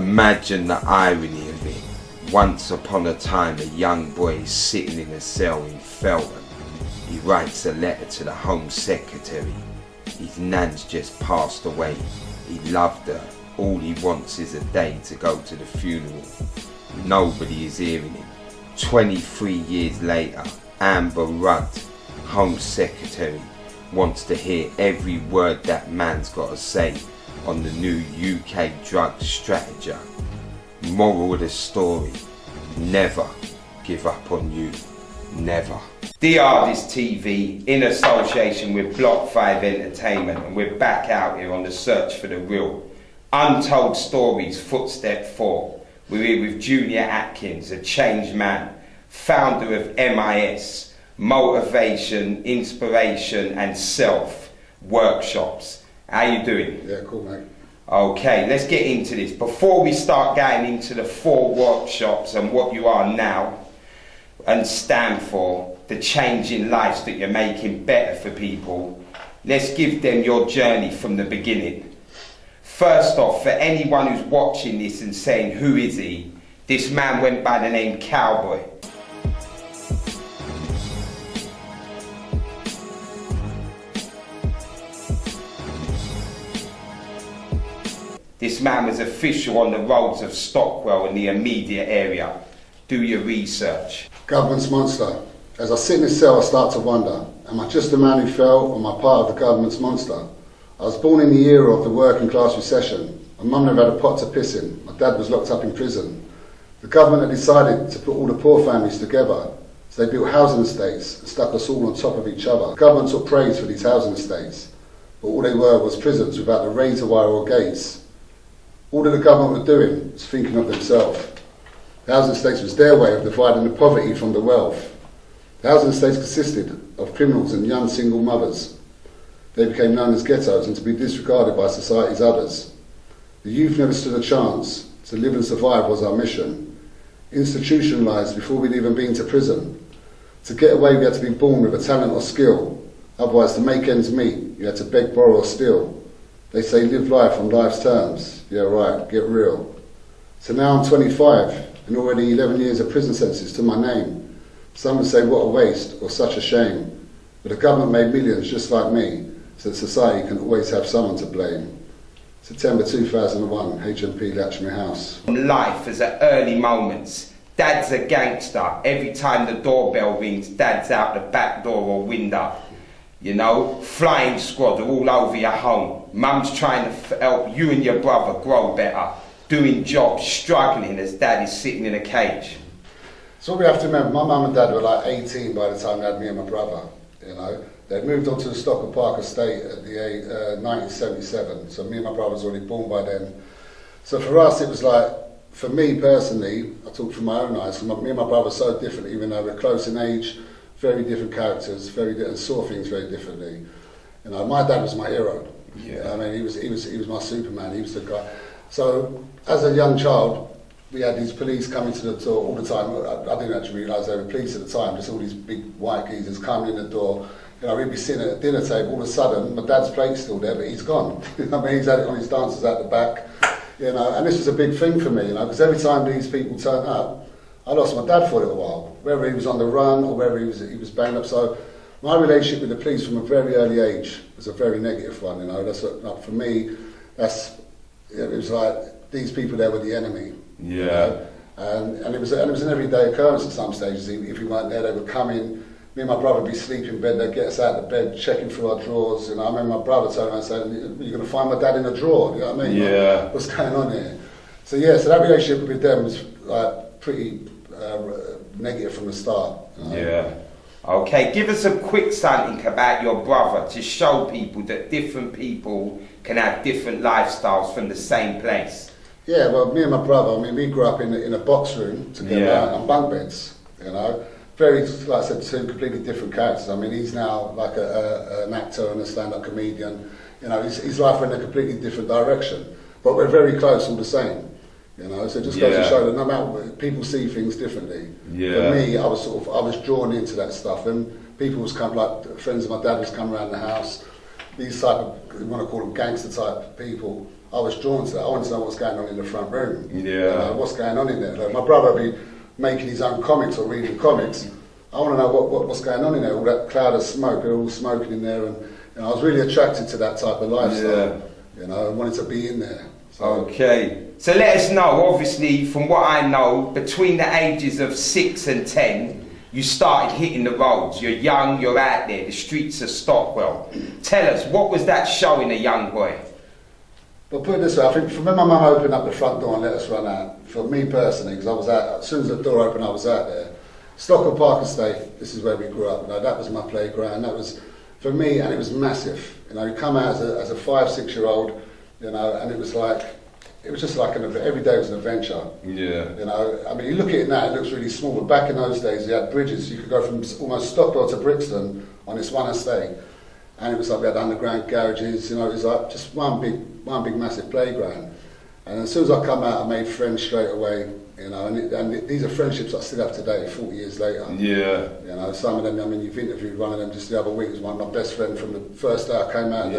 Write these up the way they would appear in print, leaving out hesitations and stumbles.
Imagine the irony of it. Once upon a time, a young boy is sitting in a cell in Felton. He writes a letter to the Home Secretary. His nan's just passed away. He loved her. All he wants is a day to go to the funeral. Nobody is hearing him. 23 years later, Amber Rudd, Home Secretary, wants to hear every word that man's got to say on the new UK drug strategy. Moral of the story, never give up on you. Never. DARDEST TV, in association with Block 5 Entertainment, and we're back out here on the search for the real. Untold Stories, Footstep 4. We're here with Junior Atkins, a changed man, founder of MIS, Motivation, Inspiration and Self Workshops. How you doing? Yeah, cool, mate. Okay, let's get into this. Before we start getting into the 4 workshops and what you are now and stand for, the change in lives that you're making better for people, let's give them your journey from the beginning. First off, for anyone who's watching this and saying, who is he? This man went by the name Cowboy. This man was official on the roads of Stockwell in the immediate area. Do your research. Government's monster. As I sit in this cell, I start to wonder, am I just a man who fell, or am I part of the government's monster? I was born in the era of the working class recession. My mum never had a pot to piss in. My dad was locked up in prison. The government had decided to put all the poor families together, so they built housing estates and stuck us all on top of each other. The government took praise for these housing estates, but all they were was prisons without the razor wire or gates. All that the government were doing was thinking of themselves. The housing estates was their way of dividing the poverty from the wealth. The housing estates consisted of criminals and young single mothers. They became known as ghettos and to be disregarded by society's others. The youth never stood a chance. To live and survive was our mission. Institutionalised before we'd even been to prison. To get away we had to be born with a talent or skill. Otherwise, to make ends meet, you had to beg, borrow or steal. They say live life on life's terms. Yeah right, get real. So now I'm 25 and already 11 years of prison sentences to my name. Some would say what a waste or such a shame. But the government made millions just like me, so that society can always have someone to blame. September 2001, HMP Latchmere House. Life is at early moments. Dad's a gangster. Every time the doorbell rings, Dad's out the back door or window. You know, flying squad are all over your home. Mum's trying to help you and your brother grow better. Doing jobs, struggling as Dad is sitting in a cage. So what we have to remember, my mum and dad were like 18 by the time they had me and my brother, you know. They'd moved on to the Stockwell Park estate at the 1977, so me and my brother was already born by then. So for us it was like, for me personally, I talk from my own eyes, me and my brother were so different, even though we're close in age, very different characters, and saw things very differently. You know, my dad was my hero. Yeah. I mean, he was my Superman, he was the guy. So as a young child, we had these police coming to the door all the time. I didn't actually realise they were police at the time, just all these big white geezers coming in the door. You know, we'd be sitting at a dinner table, all of a sudden, my dad's plate's still there, but he's gone. I mean, he's had it on his dancers at the back, you know, and this was a big thing for me, you know, because every time these people turned up, I lost my dad for a little while, whether he was on the run or whether he was banged up. So my relationship with the police from a very early age was a very negative one, you know. That's what, like, for me, it was like these people there were the enemy. Yeah. You know? And it was an everyday occurrence at some stages. If we weren't there, they would come in. Me and my brother would be sleeping in bed. They'd get us out of bed, checking through our drawers. You know, I remember my brother turning around and saying, "You're going to find my dad in a drawer." You know what I mean? Yeah. Like, what's going on here? So yeah, so that relationship with them was like pretty negative from the start. You know? Yeah. Okay, give us a quick something about your brother to show people that different people can have different lifestyles from the same place. Yeah, well, me and my brother, I mean, we grew up in a box room together on bunk beds, you know. Very, like I said, 2 completely different characters. I mean, he's now like an actor and a stand-up comedian. You know, his life went in a completely different direction. But we're very close all the same, you know. So it just goes to show that no matter what, people see things differently. Yeah. For me, I was drawn into that stuff. And people was come, like friends of my dad was come around the house. These type of, you want to call them gangster type people. I was drawn to that. I wanted to know what's going on in the front room. Yeah. What's going on in there. Like my brother would be making his own comics or reading comics. I want to know what's going on in there. All that cloud of smoke, they're all smoking in there, and I was really attracted to that type of lifestyle. Yeah. I wanted to be in there. So. Okay. So let us know, obviously, from what I know, between the ages of 6 and 10, you started hitting the roads. You're young, you're out there, the streets of Stockwell. Tell us, what was that showing a young boy? Well, put it this way, I think from when my mum opened up the front door and let us run out, for me personally, because I was out, as soon as the door opened, I was out there. Stockwell Park Estate, this is where we grew up. That was my playground. That was, for me, and it was massive. You come out as a 5, 6 year old, and it was just like every day was an adventure. Yeah. I mean, you look at it now, it looks really small, but back in those days, you had bridges. You could go from almost Stockwell to Brixton on this one estate, and it was like we had underground garages. It was like just one big massive playground. And as soon as I come out, I made friends straight away. And these are friendships I still have today, 40 years later. Yeah. Some of them, I mean, you've interviewed one of them just the other week. It was my best friend from the first day I came out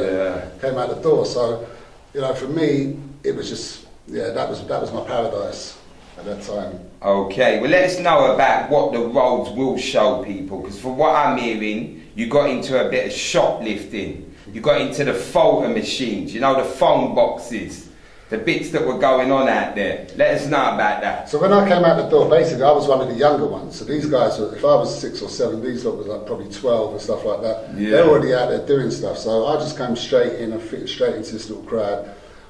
the door. So, for me, it was just, that was my paradise at that time. Okay, well, let us know about what the roads will show people, because from what I'm hearing, you got into a bit of shoplifting. You got into the photo machines, the phone boxes, the bits that were going on out there. Let us know about that. So when I came out the door, basically I was one of the younger ones. So these guys, if I was 6 or 7, these lot was like probably 12 and stuff like that. Yeah. They're already out there doing stuff. So I just came straight in and fit straight into this little crowd.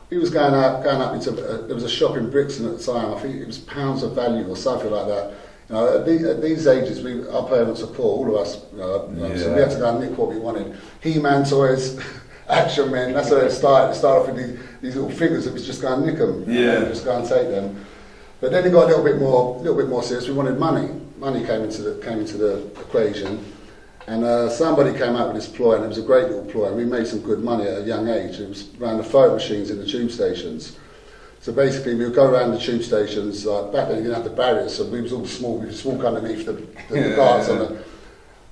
We was going up into, there was a shop in Brixton at the time. I think it was Pounds of Value or something like that. At these ages, our parents were poor, all of us. So we had to go and nick what we wanted. He-Man toys, Action Men. That's how it started. It started off with these little figures that was just going to nick them. Just go and take them. But then it got a little bit more serious. We wanted money. Money came into the equation. And somebody came out with this ploy, and it was a great little ploy, and we made some good money at a young age. It was around the photo machines in the tube stations. So basically, we would go around the tube stations. Back then, you didn't have the barriers, so we was all small. We just walk underneath the guards,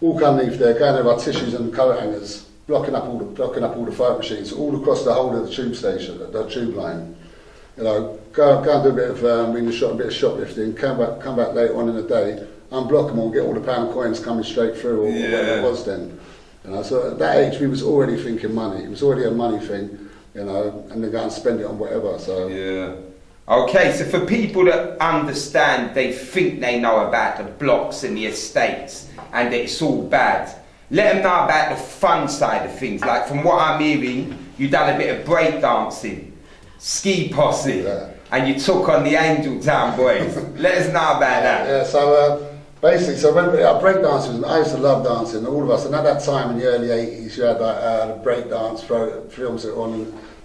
walk underneath there, going over our tissues and coat hangers, blocking up all the photo machines, all across the whole of the tube station, the tube line. Go and do a bit of a bit of shoplifting. Come back later on in the day. Unblock them all, get all the pound coins coming straight through, or whatever it was then. So at that age, we was already thinking money. It was already a money thing, and then go and spend it on whatever. So okay, so for people that understand, they think they know about the blocks and the estates, and that it's all bad. Let them know about the fun side of things. Like from what I'm hearing, you done a bit of break dancing, ski posse, and you took on the Angel Town boys. Let us know about that. Yeah, so. Basically, so when breakdancing, I used to love dancing, all of us, and at that time in the early 80s, you had like breakdance films that were on,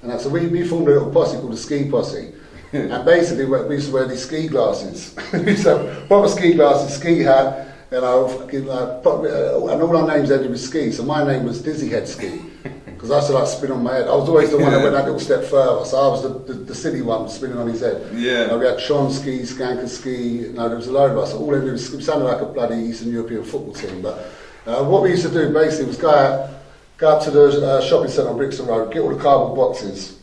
and that. So we formed a little posse called the Ski Posse, and basically we used to wear these ski glasses. We used to have proper ski glasses, ski hat, and all our names ended with ski, so my name was Dizzy Head Ski, because I used to like spin on my head. I was always the one that went that little step further, so I was the silly one spinning on his head. We had Tron Ski, Skanker Ski, there was a load of us. All it was, it sounded like a bloody Eastern European football team. But what we used to do basically was go up to the shopping centre on Brixton Road, get all the cardboard boxes,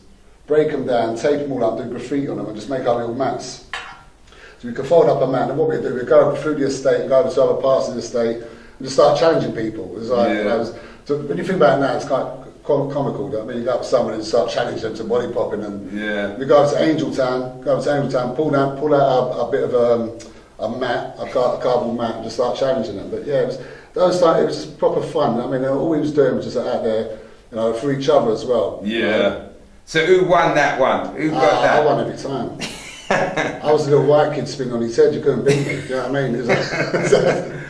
break them down, tape them all up, do graffiti on them, and just make our little mats. So we could fold up a mat, and what we'd do, we'd go through the estate, go over to other parts of the estate, and just start challenging people. It was like, so when you think about it now, it's kind of comical. I mean, you go up to someone and start challenging them to body popping, and we go up to Angel Town, pull out a bit of a mat, a cardboard mat, and just start challenging them. But yeah, it was just proper fun. I mean, all we was doing was just out there, for each other as well. So who won that one? Who got that? I won every time. I was a little white kid spinning on his head. You couldn't beat me. You know what I mean?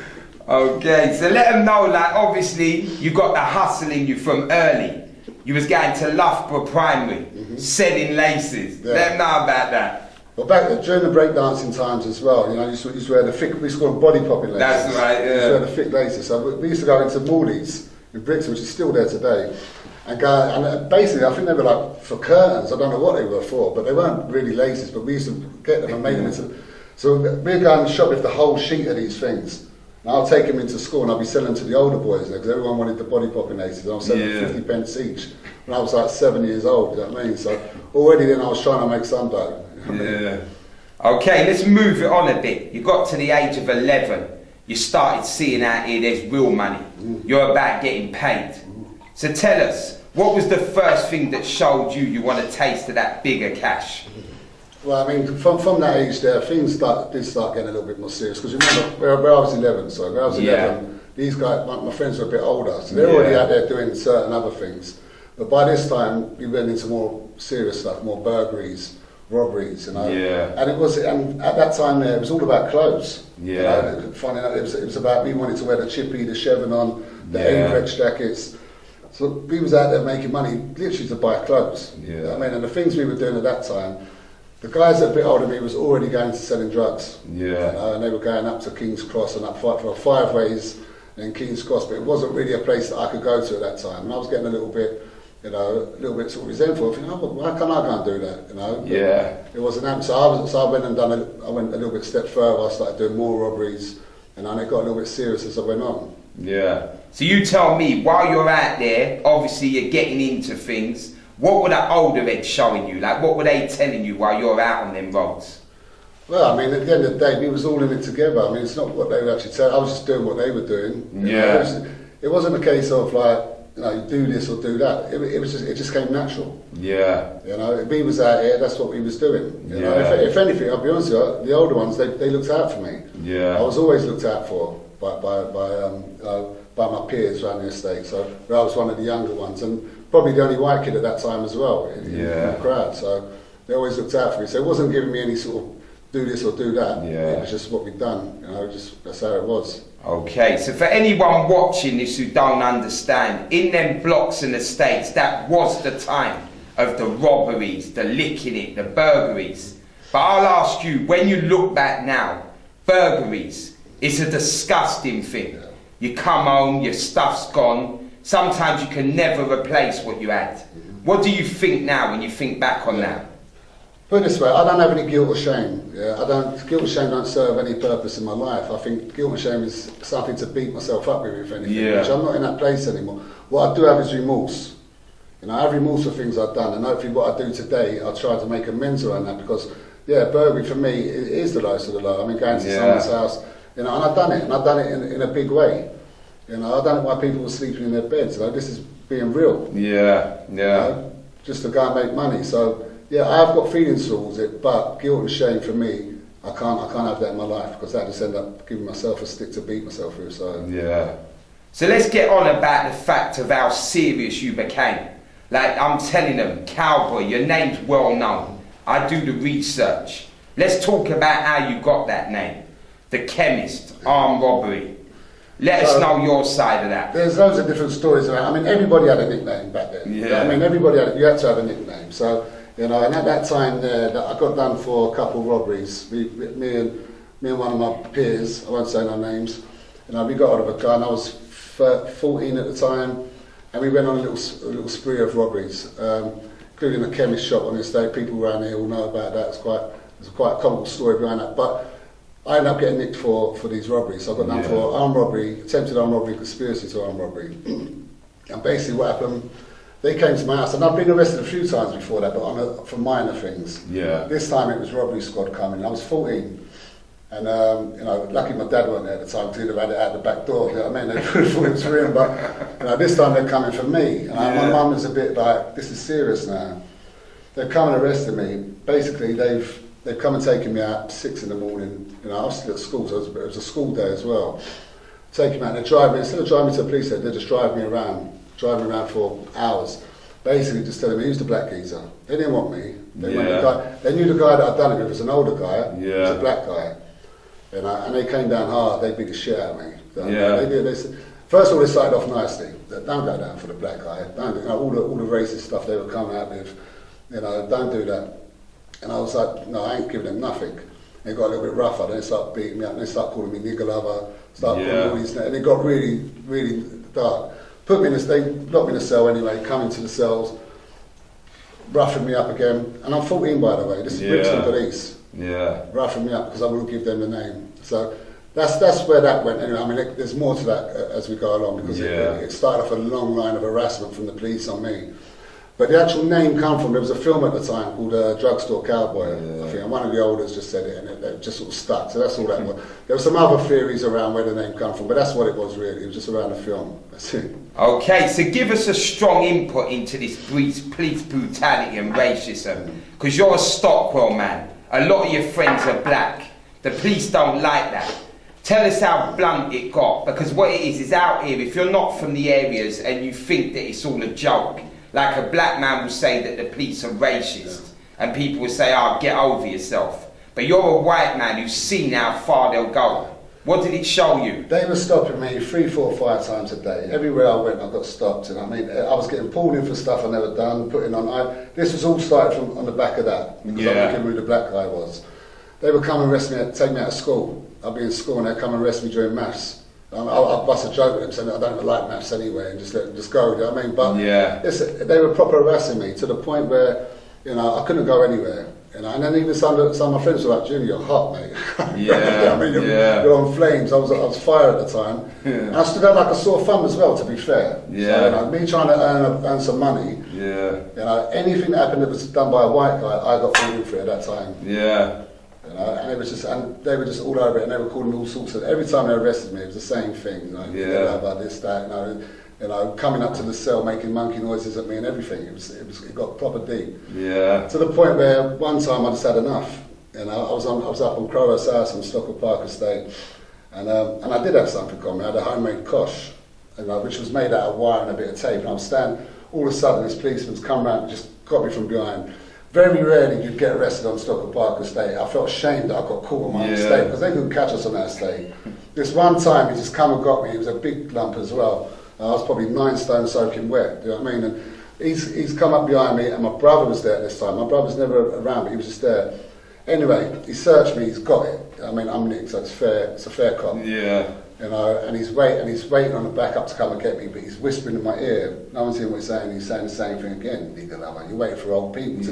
Okay, so let them know, like, obviously, you got the hustle in you from early. You was going to Loughborough Primary, selling laces. Let them know about that. Well, back during the breakdancing times as well, you used to wear the thick, we used to call them body popping laces. That's right, yeah. We used to wear the thick laces. So we used to go into Morley's in Brixton, which is still there today, and go, and basically, I think they were like for curtains. I don't know what they were for, but they weren't really laces, but we used to get them and make them into. So we'd go and shop with the whole sheet of these things. And I'll take them into school and I'll be selling them to the older boys there because everyone wanted the body popping aces. And I was selling 50 pence each when I was like 7 years old, you know what I mean? So already then I was trying to make some dough. You know what I mean? Okay, let's move it on a bit. You got to the age of 11, you started seeing out here there's real money. You're about getting paid. So tell us, what was the first thing that showed you want a taste of that bigger cash? Well, I mean, from that age there, things did start getting a little bit more serious. Because remember, where I was 11, so where I was 11, these guys, my friends were a bit older, so they're already out there doing certain other things. But by this time, we went into more serious stuff, more burglaries, robberies, you know. And it was, and at that time there, it was all about clothes. You know, funny enough, it was about me wanting to wear the chippy, the Chevron, the Avex jackets. So we was out there making money, literally to buy clothes. You know what I mean, and the things we were doing at that time, the guys that were a bit older than me was already going to selling drugs. You know, and they were going up to King's Cross and up for 5 ways in King's Cross, but it wasn't really a place that I could go to at that time. And I was getting a little bit, you know, a little bit sort of resentful. Thinking, oh, well, why can't I go and do that? You know, it wasn't happening. So I went and I went a little bit step further. I started doing more robberies, and it got a little bit serious as I went on. So you tell me, while you're out there, obviously you're getting into things. What were the older heads showing you? Like, what were they telling you while you're out on them roads? Well, I mean, at the end of the day, we was all in it together. I mean, it's not what they were actually telling. I was just doing what they were doing. You know, it wasn't a case of like, you know, you do this or do that. It just came natural. You know, if we was out here, that's what we was doing. You know, if anything, I'll be honest with you, the older ones, they looked out for me. I was always looked out for by my peers around the estate. So I was one of the younger ones, and probably the only white kid at that time as well in the crowd. So they always looked out for me. So it wasn't giving me any sort of do this or do that. It was just what we'd done. You know, just that's how it was. Okay, so for anyone watching this who don't understand, in them blocks and estates, that was the time of the robberies, the licking it, the burglaries. But I'll ask you, when you look back now, burglaries is a disgusting thing. You come home, your stuff's gone. Sometimes you can never replace what you had. What do you think now when you think back on that? Put it this way, I don't have any guilt or shame. Guilt or shame don't serve any purpose in my life. I think guilt and shame is something to beat myself up with, if anything, which I'm not in that place anymore. What I do have is remorse. You know, I have remorse for things I've done, and hopefully what I do today, I'll try to make amends around that, because, burglary for me is the lowest of the low. I mean, going to someone's house, you know, and I've done it, in a big way. You know, I've done it while people were sleeping in their beds. You know, this is being real. You know, just to go and make money. So, I've got feelings towards it, but guilt and shame for me, I can't have that in my life, because that just end up giving myself a stick to beat myself with. So So let's get on about the fact of how serious you became. Like, I'm telling them, Cowboy, your name's well known. I do the research. Let's talk about how you got that name. The Chemist, armed robbery. Let us know your side of that. There's loads of different stories around. I mean, everybody had a nickname back then. I mean, everybody you had to have a nickname. So, you know, and at that time there, I got done for a couple of robberies. Me and one of my peers, I won't say no names, you know, we got out of a gun. I was 14 at the time, and we went on a little spree of robberies, including a chemist shop on the estate. People around here all know about that. It's quite a comical story behind that. But I ended up getting nicked for these robberies. So I got done for armed robbery, attempted armed robbery, conspiracy to armed robbery. And basically what happened, they came to my house, and I've been arrested a few times before that, but for minor things. This time it was robbery squad coming. I was 14. And, you know, lucky my dad wasn't there at the time, because he'd have had it out the back door, you know what I mean? They thought it was for him, but, you know, this time they're coming for me. And my mum was a bit like, this is serious now. They've come and arrested me. Basically, they've come and taken me out at 6 in the morning. You know, I was still at school, so it was a school day as well. Taking me out, and they drive me, instead of driving me to the police station, they just drive me around for hours. Basically just telling me, who's the black geezer? They didn't want me. They knew the guy that I'd done it with was an older guy, he was a black guy. And they came down hard, they beat the shit out of me. They said, first of all, they started off nicely. Don't go down for the black guy. Don't, you know, all the racist stuff they were coming out with, you know, don't do that. And I was like, no, I ain't giving them nothing. And it got a little bit rougher. Then they started beating me up. And they started calling me nigger lover. Started calling all these names. And it got really, really dark. Put me in they locked me in a cell anyway, come into the cells, roughing me up again. And I'm 14, by the way. This is Brixton Police. Roughing me up because I wouldn't give them the name. So that's where that went. Anyway, I mean, there's more to that as we go along, because it started off a long line of harassment from the police on me. But the actual name come from, there was a film at the time called Drugstore Cowboy, I think, and one of the olders just said it, and it just sort of stuck, so that's all that was. There were some other theories around where the name come from, but that's what it was really, it was just around the film, that's it. Okay, so give us a strong input into this police brutality and racism, because you're a Stockwell man, a lot of your friends are black, the police don't like that. Tell us how blunt it got, because what it is out here, if you're not from the areas and you think that it's all a joke, like a black man will say that the police are racist, and people will say, oh, get over yourself. But you're a white man who's seen how far they'll go. What did it show you? They were stopping me 3, 4, 5 times a day. Everywhere I went, I got stopped. And I mean, I was getting pulled in for stuff I never done, putting on. This was all started from on the back of that, because I'm looking who the black guy was. They would come and arrest me, take me out of school. I'd be in school and they'd come and arrest me during maths. I'd bust a joke with them saying I don't even like maths anyway, and just let them just go, you know what I mean? But they were proper harassing me to the point where, you know, I couldn't go anywhere. You know, and then even some of my friends were like, Junior, you're hot, mate. I mean, you're on flames. I was fire at the time. And I stood out like a sore thumb as well, to be fair. So, you know, me trying to earn some money, you know, anything that happened that was done by a white guy, I got fallen for it at that time. You know, and it was just, and they were just all over it, and they were calling me all sorts of. Every time they arrested me, it was the same thing. You know, about this, that, you know, coming up to the cell, making monkey noises at me and everything. It got proper deep. To the point where one time I just had enough. You know, I was up on Crow's house on Stockwell Park Estate, and I did have something on me. I had a homemade kosh, you know, which was made out of wire and a bit of tape. And I was standing. All of a sudden, this policeman's come round and just got me from behind. Very rarely you'd get arrested on Stockwell Park Estate. I felt ashamed that I got caught on my estate, because they couldn't catch us on that estate. This one time he just come and got me. He was a big lump as well. I was probably 9 stone soaking wet, do you know what I mean? And he's come up behind me, and my brother was there at this time. My brother was never around, but he was just there. Anyway, he searched me, he's got it. I mean, I'm Nick, so it's a fair cop. You know, and he's waiting on the back up to come and get me, but he's whispering in my ear. No one's hearing what he's saying. He's saying the same thing again. You're waiting for old people to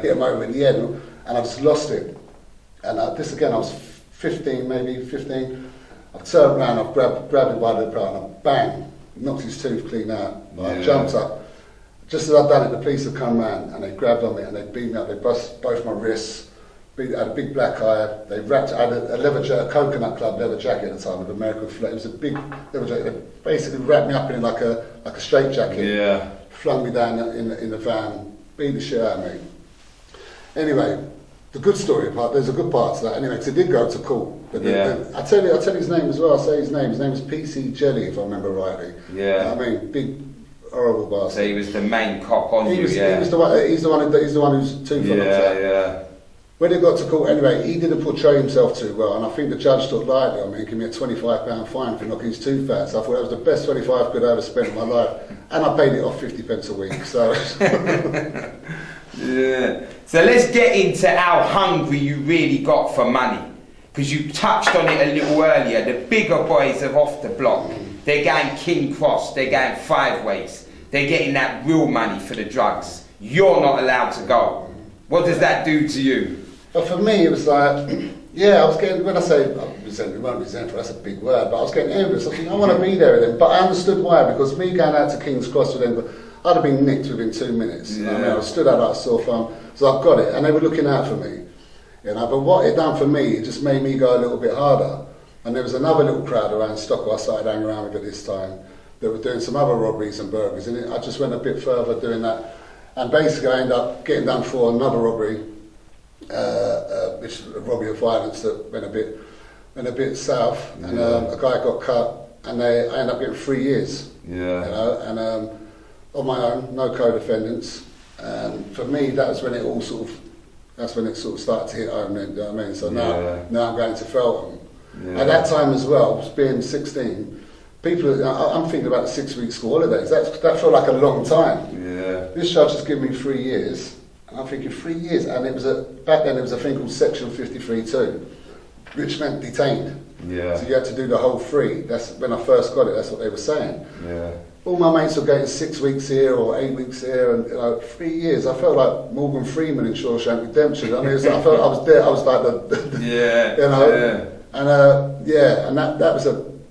hit him over the head, and I just lost it. And this again, I was 15, maybe 15. I turned around, I grabbed him by the bra, and I bang, knocked his tooth clean out. I jumped up. Just as I'd done it, the police had come round and they grabbed on me and they beat me up. They bust both my wrists. I had a big black eye. They wrapped. I had a leather jacket, a coconut club leather jacket at the time with American flag. It was a big leather jacket. They basically wrapped me up in like a straight jacket. Flung me down in the van, beat the shit out of me. Anyway, the good story part. There's a good part to that. Anyway, because it did go to court. But I tell you his name as well. I'll say his name. His name was PC Jelly, if I remember rightly. I mean, big horrible bastard. So he was the main cop on you. He's the one who's tooth on the When it got to court, anyway, he didn't portray himself too well, and I think the judge took lightly on me and gave me a £25 fine for knocking his tooth out. So I thought that was the best 25 quid I ever spent in my life, and I paid it off 50 pence a week. So So let's get into how hungry you really got for money, because you touched on it a little earlier. The bigger boys are off the block. They're going King Cross. They're going 5 ways. They're getting that real money for the drugs. You're not allowed to go. What does that do to you? But for me, it was like, I was getting, when I say resentful, that's a big word, but I was getting envious. I was thinking, I want to be there with them. But I understood why, because me going out to King's Cross with them, I'd have been nicked within 2 minutes. You know what I mean? I stood out like a sore thumb, so I got it, and they were looking out for me. You know, but what it done for me, it just made me go a little bit harder. And there was another little crowd around Stockwell I started hanging around with at this time that were doing some other robberies and burglaries, and I just went a bit further doing that. And basically I ended up getting done for another robbery, which a robbery of violence that went a bit south, and a guy got cut, and I ended up getting 3 years. You know, and on my own, no co-defendants. And for me, that was when it all sort of started to hit home. You know what I mean? So now I'm going to Feltham. At that time as well, being 16. I'm thinking about the 6-week school holidays. That felt like a long time. This judge has given me 3 years, and I'm thinking 3 years. And back then there was a thing called Section 53(2), which meant detained. So you had to do the whole 3. That's when I first got it. That's what they were saying. All my mates were getting 6 weeks here or 8 weeks here, and 3 years. I felt like Morgan Freeman in Shawshank Redemption. I mean, I felt I was there. I was like yeah, and that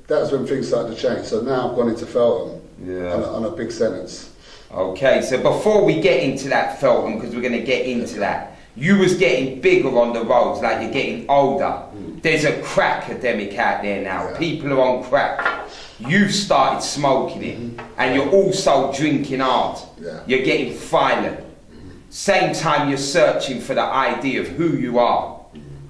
was when things started to change. So now I've gone into Feltham on a big sentence. Okay, so before we get into that Feltham, because we're going to get into that, you was getting bigger on the roads, like you're getting older. There's a crack epidemic out there now. Yeah. People are on crack. You've started smoking it, and you're also drinking hard. Yeah. You're getting violent. Same time you're searching for the idea of who you are.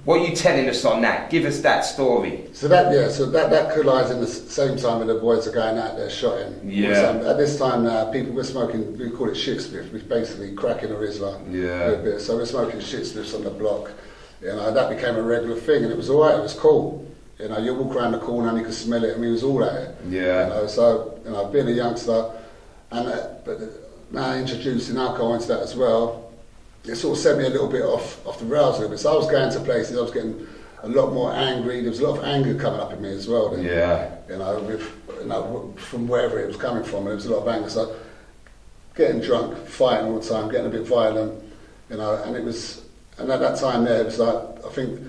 What are you telling us on that? Give us that story. So that collides in the same time when the boys are going out there shotting. Yeah. At this time now, people were smoking, we call it shit spliff, which is basically cracking a Rizla. Yeah. So we're smoking shit spliffs on the block. You know, that became a regular thing, and it was alright, it was cool. You know, you walk around the corner and you could smell it, and we was all at it. Yeah. You know, so, you know, being a youngster, and but now introducing alcohol into that as well, it sort of set me a little bit off the rails a little bit. So I was going to places, I was getting a lot more angry. There was a lot of anger coming up in me as well. Then, you know, from wherever it was coming from, and there was a lot of anger. So getting drunk, fighting all the time, getting a bit violent, you know. And it was, and at that time there, it was like, I think,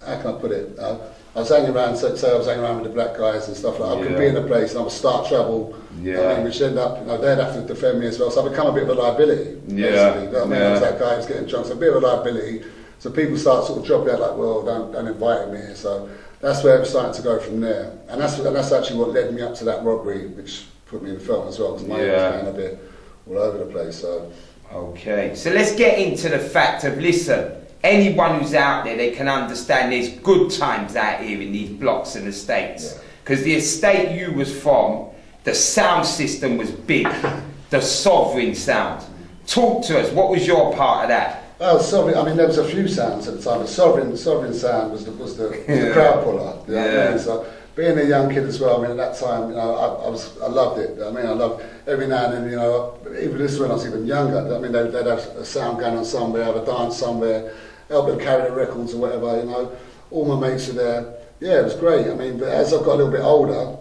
how can I put it? I was hanging around, say I was hanging around with the black guys and stuff like that. I could be in a place and I would start trouble. I mean, which ended up, you know, they'd have to defend me as well. So I become a bit of a liability, basically. You know what I mean? I was that guy who was getting drunk, so a bit of a liability. So people start sort of dropping out like, well, don't invite me here. So that's where it was starting to go from there. And that's actually what led me up to that robbery, which put me in the film as well, because my head was going a bit all over the place. So. Okay, so let's get into the fact of, listen, anyone who's out there, they can understand there's good times out here in these blocks and estates. Because the estate you was from, the sound system was big, the sovereign sound. Talk to us, what was your part of that? Well, sovereign, I mean, there was a few sounds at the time, but sovereign sound was the crowd puller. You know what I mean? So being a young kid as well, I mean, at that time, you know, I loved it. I mean, I loved every now and then, you know, even this when I was even younger, I mean, they'd have a sound going on somewhere, have a dance somewhere, help them carry the records or whatever, you know. All my mates were there. Yeah, it was great. I mean, but as I got a little bit older,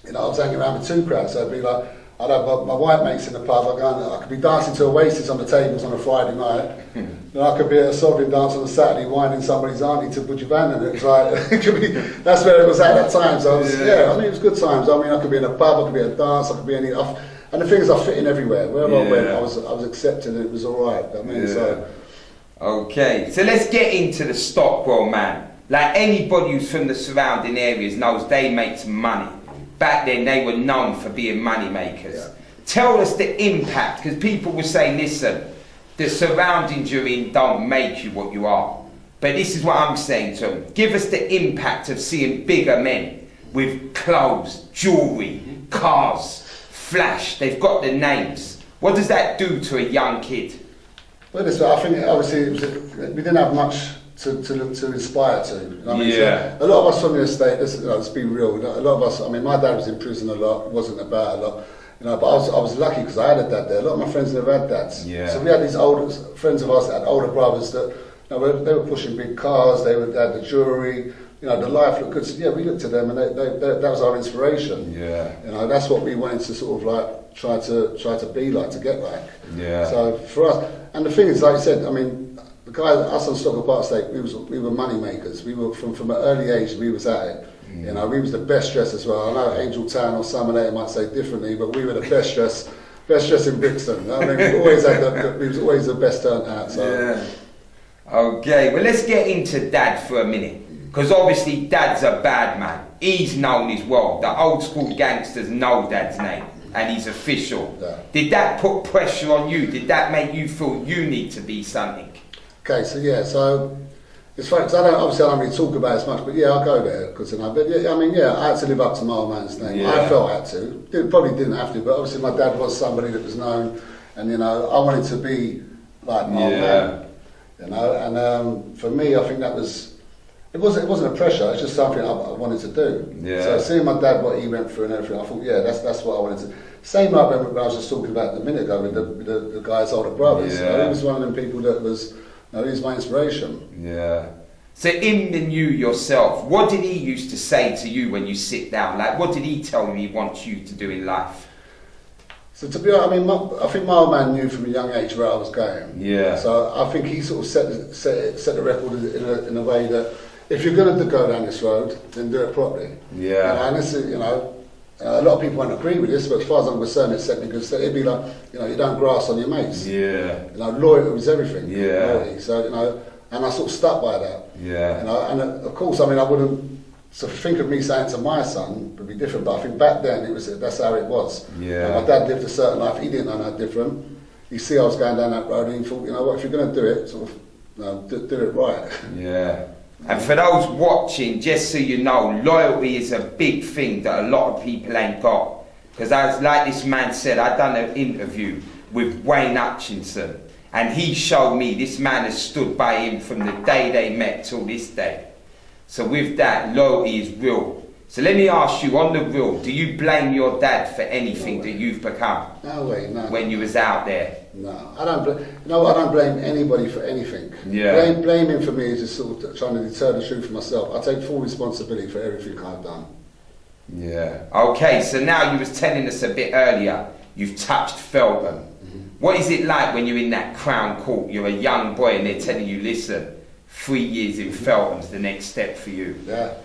you know, I was hanging around with two crowds, so it'd be like, I'd have my white mates in the pub, I could be dancing to Oasis on the tables on a Friday night, and I could be at a sovereign dance on a Saturday winding somebody's auntie to Budgie Van, and it was like, it could be, that's where it was at that time, so I was, I mean, it was good times. I mean, I could be in a pub, I could be at a dance, I could be any, and the thing is, I fit in everywhere. Wherever I went, I was accepted, and it was alright. I mean, so. Okay, so let's get into the Stockwell, man. Like anybody who's from the surrounding areas knows they make some money. Back then they were known for being money makers. Tell us the impact, because people were saying, listen, the surroundings you're in don't make you what you are. But this is what I'm saying to them. Give us the impact of seeing bigger men with clothes, jewellery, cars, flash, they've got the names. What does that do to a young kid? Well, I think obviously we didn't have much to inspire to. You know what I mean? So a lot of us from the estate, let's be real, a lot of us, I mean, my dad was in prison a lot, it wasn't about a lot, you know, but I was lucky because I had a dad there. A lot of my friends never had dads. So we had these older friends of ours that had older brothers that, you know, they were pushing big cars, they had the jewellery, you know, the life looked good. So we looked at them and that was our inspiration. You know, that's what we wanted to sort of like try to be like, to get like. So for us, and the thing is, like you said, I mean, the guys, us on Stockwell Park Estate, we were money makers. We were from an early age. We was at it. You know, we was the best dressed as well. I know Angel Town or some of them might say differently, but we were the best dressed in Brixton. I mean, we always had we was always the best turned out. So. Okay, well let's get into Dad for a minute, because obviously Dad's a bad man. He's known his world. The old school gangsters know Dad's name, and he's official. Did that put pressure on you? Did that make you feel you need to be something? Okay, so it's funny because I don't really talk about it as much, but I'll go there because I had to live up to my old man's name. I felt I had to. Probably didn't have to, but obviously my dad was somebody that was known, and you know I wanted to be like my old man. You know, and for me, I think that was. It wasn't a pressure. It's just something I wanted to do. So seeing my dad, what he went through and everything, I thought, that's what I wanted to. Same like when I was just talking about a minute ago with the guy's older brothers. You know, he was one of them people that was. No, he's my inspiration. So in the new yourself, what did he used to say to you when you sit down? Like, what did he tell you he wants you to do in life? So to be honest, I mean, I think my old man knew from a young age where I was going. So I think he sort of set the record in a way that if you're going to go down this road, then do it properly. Yeah. And this is, a lot of people won't agree with this, but as far as I'm concerned, it's set me good. So it'd be like, you don't grass on your mates. Yeah. Loyalty is everything. Yeah. Loyalty. So, and I sort of stuck by that. Yeah. And of course, I wouldn't sort of think of me saying to my son would be different, but I think back then that's how it was. Yeah. My dad lived a certain life. He didn't know that different. He see I was going down that road, and he thought, what, if you're going to do it, sort of, do it right. Yeah. And for those watching, just so you know, loyalty is a big thing that a lot of people ain't got. Because like this man said, I'd done an interview with Wayne Hutchinson, and he showed me this man has stood by him from the day they met till this day. So with that, loyalty is real. So let me ask you, on the real, do you blame your dad for anything that you've become? No way, no. When you was out there? No, I don't. I don't blame anybody for anything. Yeah. Blaming for me is just sort of trying to deter the truth for myself. I take full responsibility for everything I've done. Yeah. Okay. So now you was telling us a bit earlier, you've touched Feltham. What is it like when you're in that Crown Court? You're a young boy and they're telling you, listen, 3 years in Feltham's the next step for you. Yeah.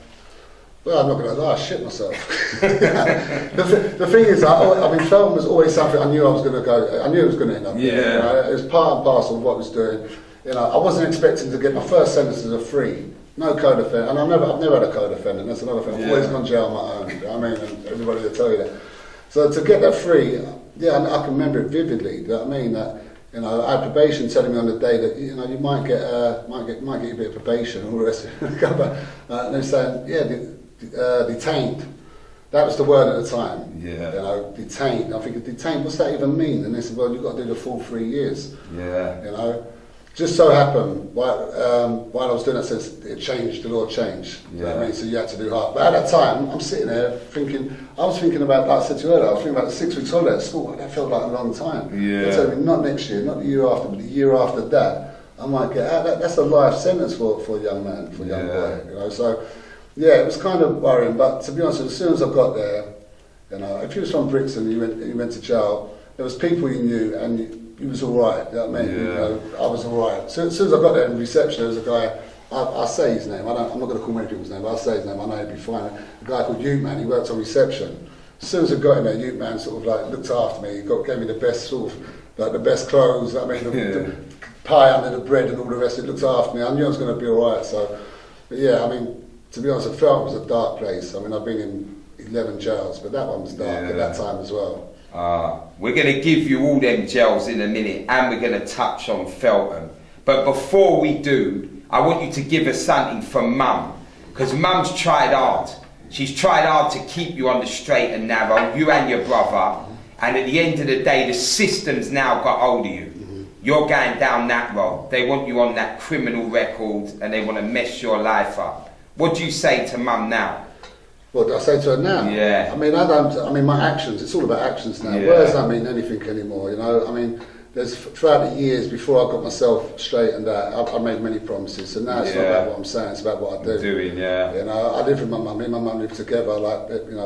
Well, I'm not going to lie, I shit myself. the thing is, Feltham was always something I knew I was going to go. I knew it was going to end up. Yeah. It was part and parcel of what I was doing. I wasn't expecting to get my first sentences of free. No co-defendant, and I've never had a co-defendant. That's another thing. I've always gone to jail on my own. And everybody will tell you that. So to get that free, I can remember it vividly. You know what I mean? That I had probation telling me on the day that you might get a bit of probation and all the rest of it. And they're saying, detained. That was the word at the time. Yeah. Detained. I think detained. What's that even mean? And they said, well, you've got to do the full 3 years. Yeah. Just so happened while I was doing that, it changed. The law changed. You know what I mean? So you had to do half. But at that time, I'm sitting there thinking. I was thinking about, like I said to you earlier, I was thinking about the 6 weeks holiday at school. That felt like a long time. Yeah. They told me not next year, not the year after, but the year after that. I might get out. That's a life sentence for a young man, for a young boy. So. Yeah, it was kind of worrying, but to be honest, as soon as I got there, if you was from Brixton and you went to jail, there was people you knew and you was all right. You know what I mean? Yeah. I was all right. So as soon as I got there in reception, there was a guy. I'll say his name. I'm not going to call many people's name, but I'll say his name. I know he'd be fine. A guy called Uteman. He worked on reception. As soon as I got in there, Uteman sort of like looked after me. He gave me the best sort of the best clothes. I mean, the pie under the bread and all the rest. It looked after me. I knew I was going to be all right. So, but yeah, to be honest, I felt it was a dark place. I've been in 11 jails, but that one was dark at that time as well. We're going to give you all them jails in a minute, and we're going to touch on Feltham. But before we do, I want you to give us something from Mum, because Mum's tried hard. She's tried hard to keep you on the straight and narrow, you and your brother, and at the end of the day, the system's now got hold of you. You're going down that road. They want you on that criminal record, and they want to mess your life up. What do you say to Mum now? What do I say to her now? Yeah. My actions, it's all about actions now. Yeah. Words don't mean anything anymore, there's throughout the years before I got myself straightened out, I made many promises. So now it's not about what I'm saying, it's about what I do. I live with my mum, me and my mum live together,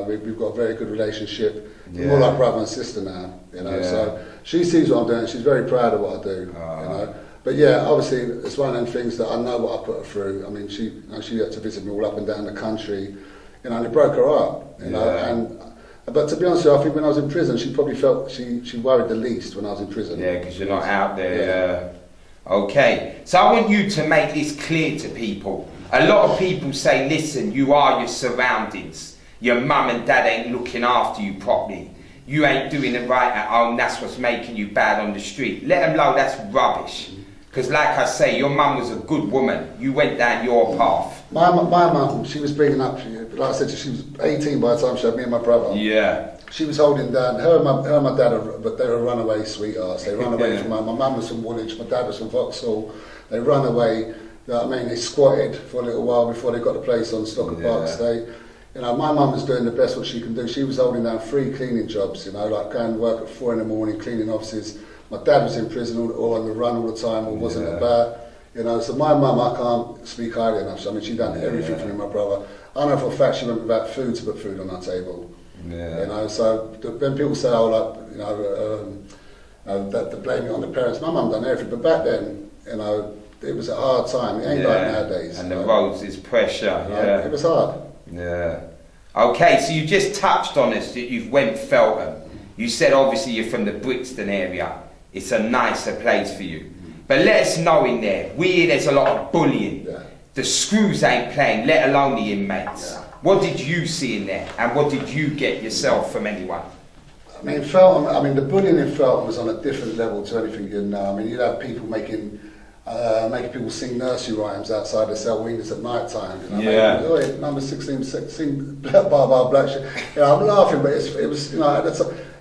we've got a very good relationship. We're more like brother and sister now, so she sees what I'm doing, she's very proud of what I do, But yeah, obviously it's one of them things that I know what I put her through. She had to visit me all up and down the country, and it broke her heart, But to be honest with you, I think when I was in prison, she probably felt she worried the least when I was in prison. Yeah, because you're not out there. Okay, so I want you to make this clear to people. A lot of people say, listen, you are your surroundings. Your mum and dad ain't looking after you properly. You ain't doing it right at home. That's what's making you bad on the street. Let them know that's rubbish. Because like I say, your mum was a good woman. You went down your path. My mum, she was bringing up, like I said, she was 18 by the time she had me and my brother. Yeah. She was holding down, her and my dad, but they were runaway sweethearts. They run away from my mum was from Woolwich, my dad was from Vauxhall. They run away, you know what I mean? They squatted for a little while before they got the place on STOCKWELL Estate. My mum was doing the best what she can do. She was holding down 3 cleaning jobs, like going to work at 4 in the morning, cleaning offices. My dad was in prison or on the run all the time, or wasn't about. So my mum, I can't speak highly enough. She done everything for me and my brother. I know for a fact she went without food to put food on our table. So when people say, that they blame it on the parents, my mum done everything. But back then, it was a hard time. It ain't like nowadays. And the roads is pressure. Yeah, it was hard. Yeah. Okay, so you just touched on this, that you've went Feltham. You said obviously you're from the Brixton area. It's a nicer place for you. But let us know in there, we hear there's a lot of bullying. Yeah. The screws ain't playing, let alone the inmates. Yeah. What did you see in there? And what did you get yourself from anyone? I mean, Feltham, I mean, the bullying in Feltham was on a different level to anything you'd know. I mean, you'd have people making people sing nursery rhymes outside the cell windows at night time. You know, yeah. Maybe, number 16, sing bar black shit. You know, I'm laughing, but it was, you know,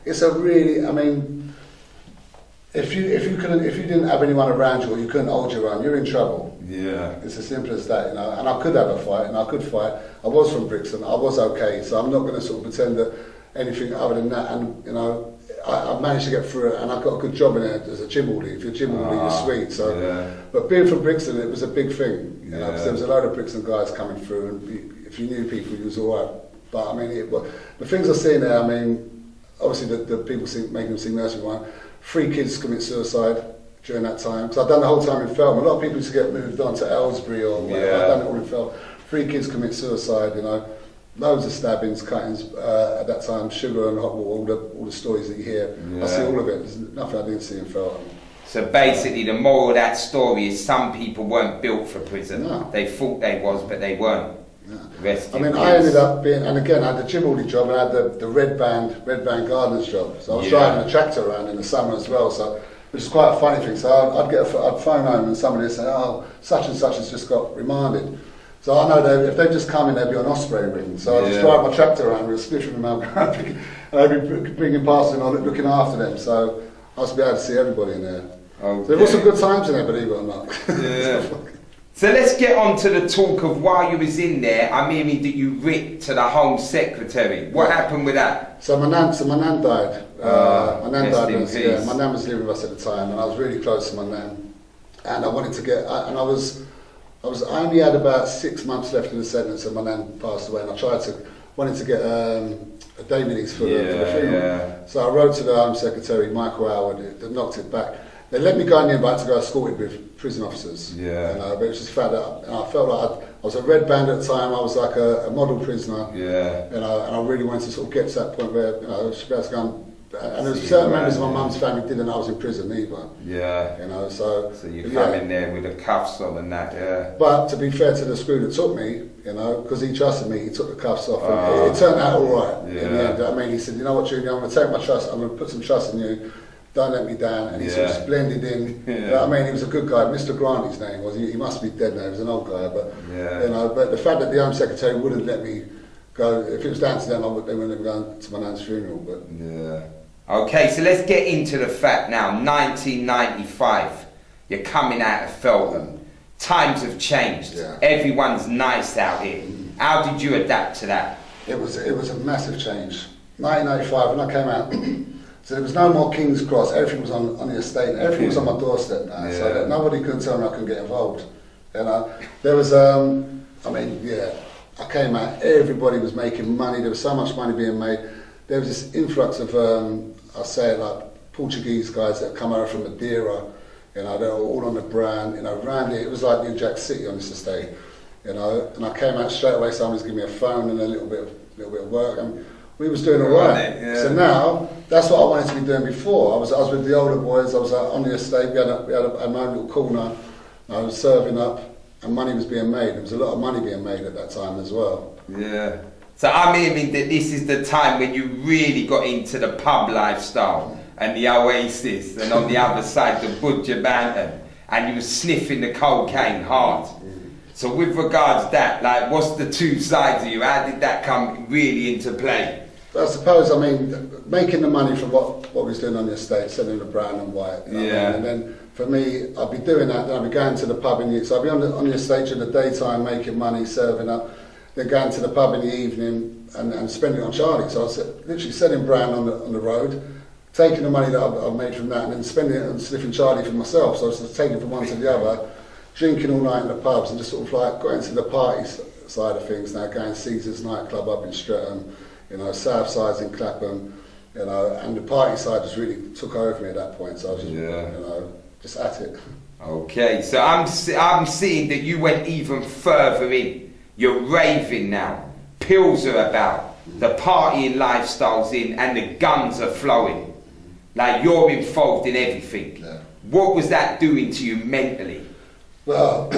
it's a really, I mean, if you didn't have anyone around you or you couldn't hold your own, you're in trouble. Yeah. It's as simple as that, you know. And I could have a fight, and I could fight. I was from Brixton, I was okay, so I'm not going to sort of pretend that anything other than that. And you know, I managed to get through it, and I got a good job in it as a chimbaldy. If you're chimbaldy, you're sweet. So, yeah. But being from Brixton, it was a big thing, you know, because there was a load of Brixton guys coming through, and if you knew people, you was all right. But I mean, the things I see there, I mean, obviously the people making them sing nursery rhyme. 3 kids commit suicide during that time, because I've done the whole time in Feltham. A lot of people used to get moved on to Aylesbury or whatever. I've done it all in Feltham. 3 kids commit suicide, you know. Loads of stabbings, cuttings at that time, sugar and hot water, all the stories that you hear. I see all of it. There's nothing I didn't see in Feltham. So basically the moral of that story is some people weren't built for prison. No. They thought they was, but they weren't. Yeah. I mean, I ended up being, and again, I had the chimbaldy job and I had the red band gardener's job. So I was driving a tractor around in the summer as well, so which is quite a funny thing. So I'd phone home and somebody would say, oh, such and such has just got remanded. So I know if they've just come in, they'd be on Osprey ring. So I'd just drive my tractor around with a spliff in my mouth, and I'd be bringing past and looking after them. So I was be able to see everybody in there. Okay. So there was some good times in there, believe it or not. Yeah. So let's get on to the talk of while you was in there. I'm hearing that you ripped to the Home Secretary. What happened with that? So my nan died. My nan died. Yeah, my nan was living with us at the time, and I was really close to my nan. And I wanted to get, I only had about 6 months left in the sentence, and my nan passed away. And I wanted to get a day release for the funeral. Yeah. So I wrote to the Home Secretary, Michael Howard, that knocked it back. They let me go in there, but I had to go escorted with prison officers. Yeah. You know, but it was just the fact that I felt like I was a red band at the time. I was like a model prisoner. Yeah. You know, and I really wanted to sort of get to that point where, you know, I should be able to go and there was certain members of my mum's family didn't know I was in prison either. Yeah. You know, so you come in there with the cuffs on and that, yeah. But to be fair to the screw that took me, you know, because he trusted me, he took the cuffs off, and it turned out all right. Yeah. In the end, I mean, he said, you know what, Junior, I'm going to take my trust, I'm going to put some trust in you. Don't let me down, and he sort of blended in. Yeah. You know what I mean, he was a good guy. Mr. Grant, his name was. He must be dead now. He was an old guy, but you know. But the fact that the Home Secretary wouldn't let me go, if it was down to them, they wouldn't let me go to my nan's funeral. But yeah. Okay, so let's get into the fact now. 1995, you're coming out of Feltham. Times have changed. Yeah. Everyone's nice out here. How did you adapt to that? It was a massive change. 1995, when I came out. So there was no more King's Cross, everything was on the estate, everything was on my doorstep now, so that nobody could tell me I couldn't get involved. You know, there was, I mean, yeah, I came out, everybody was making money, there was so much money being made. There was this influx of, I'll say it like Portuguese guys that come over from Madeira, you know, they were all on the brand, you know, around it was like New Jack City on this estate, you know, and I came out straight away, somebody's giving me a phone and a little bit of work, and we was doing all right. Yeah. So now, that's what I wanted to be doing before. I was with the older boys, I was on the estate, we had my own little corner, I was serving up, and money was being made. There was a lot of money being made at that time as well. Yeah. So I'm hearing that this is the time when you really got into the pub lifestyle, and the Oasis, and on the other side, the Budja Banton, and you were sniffing the cocaine hard. So with regards to that, like, what's the two sides of you? How did that come really into play? I suppose, I mean, making the money from what we was doing on the estate, selling the brown and white. You know what I mean? And then for me, I'd be doing that, then I'd be going to the pub in the, so I'd be on the estate in the daytime making money, serving up, then going to the pub in the evening and spending it on Charlie. So I was literally selling brown on the road, taking the money that I've made from that and then spending it on sniffing Charlie for myself. So I was just taking from one to the other, drinking all night in the pubs and just sort of like got into the party side of things now, going Caesar's nightclub up in Streatham, you know, Southside's in Clapham, you know, and the party side just really took over me at that point, so I was just, you know, just at it. Okay, so I'm seeing that you went even further in. You're raving now. Pills are about. The partying lifestyle's in, and the guns are flowing. Like, you're involved in everything. Yeah. What was that doing to you mentally? Well,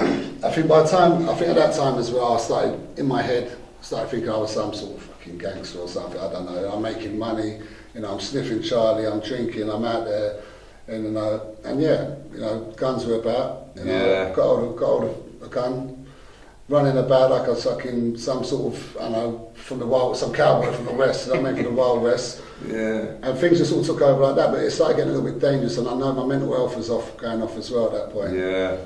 I think at that time as well, I started, in my head, started thinking I was some sort of fucking gangster or something, I don't know. I'm making money, you know, I'm sniffing Charlie, I'm drinking, I'm out there, and, you know, and yeah, you know, guns were about, you know, Yeah. got hold of a gun, running about like I was fucking some sort of, I don't know, from the wild, some cowboy from the west, you know what I mean, from the Wild West. Yeah. And things just sort of took over like that, but it started getting a little bit dangerous, and I know my mental health was going off as well at that point. Yeah.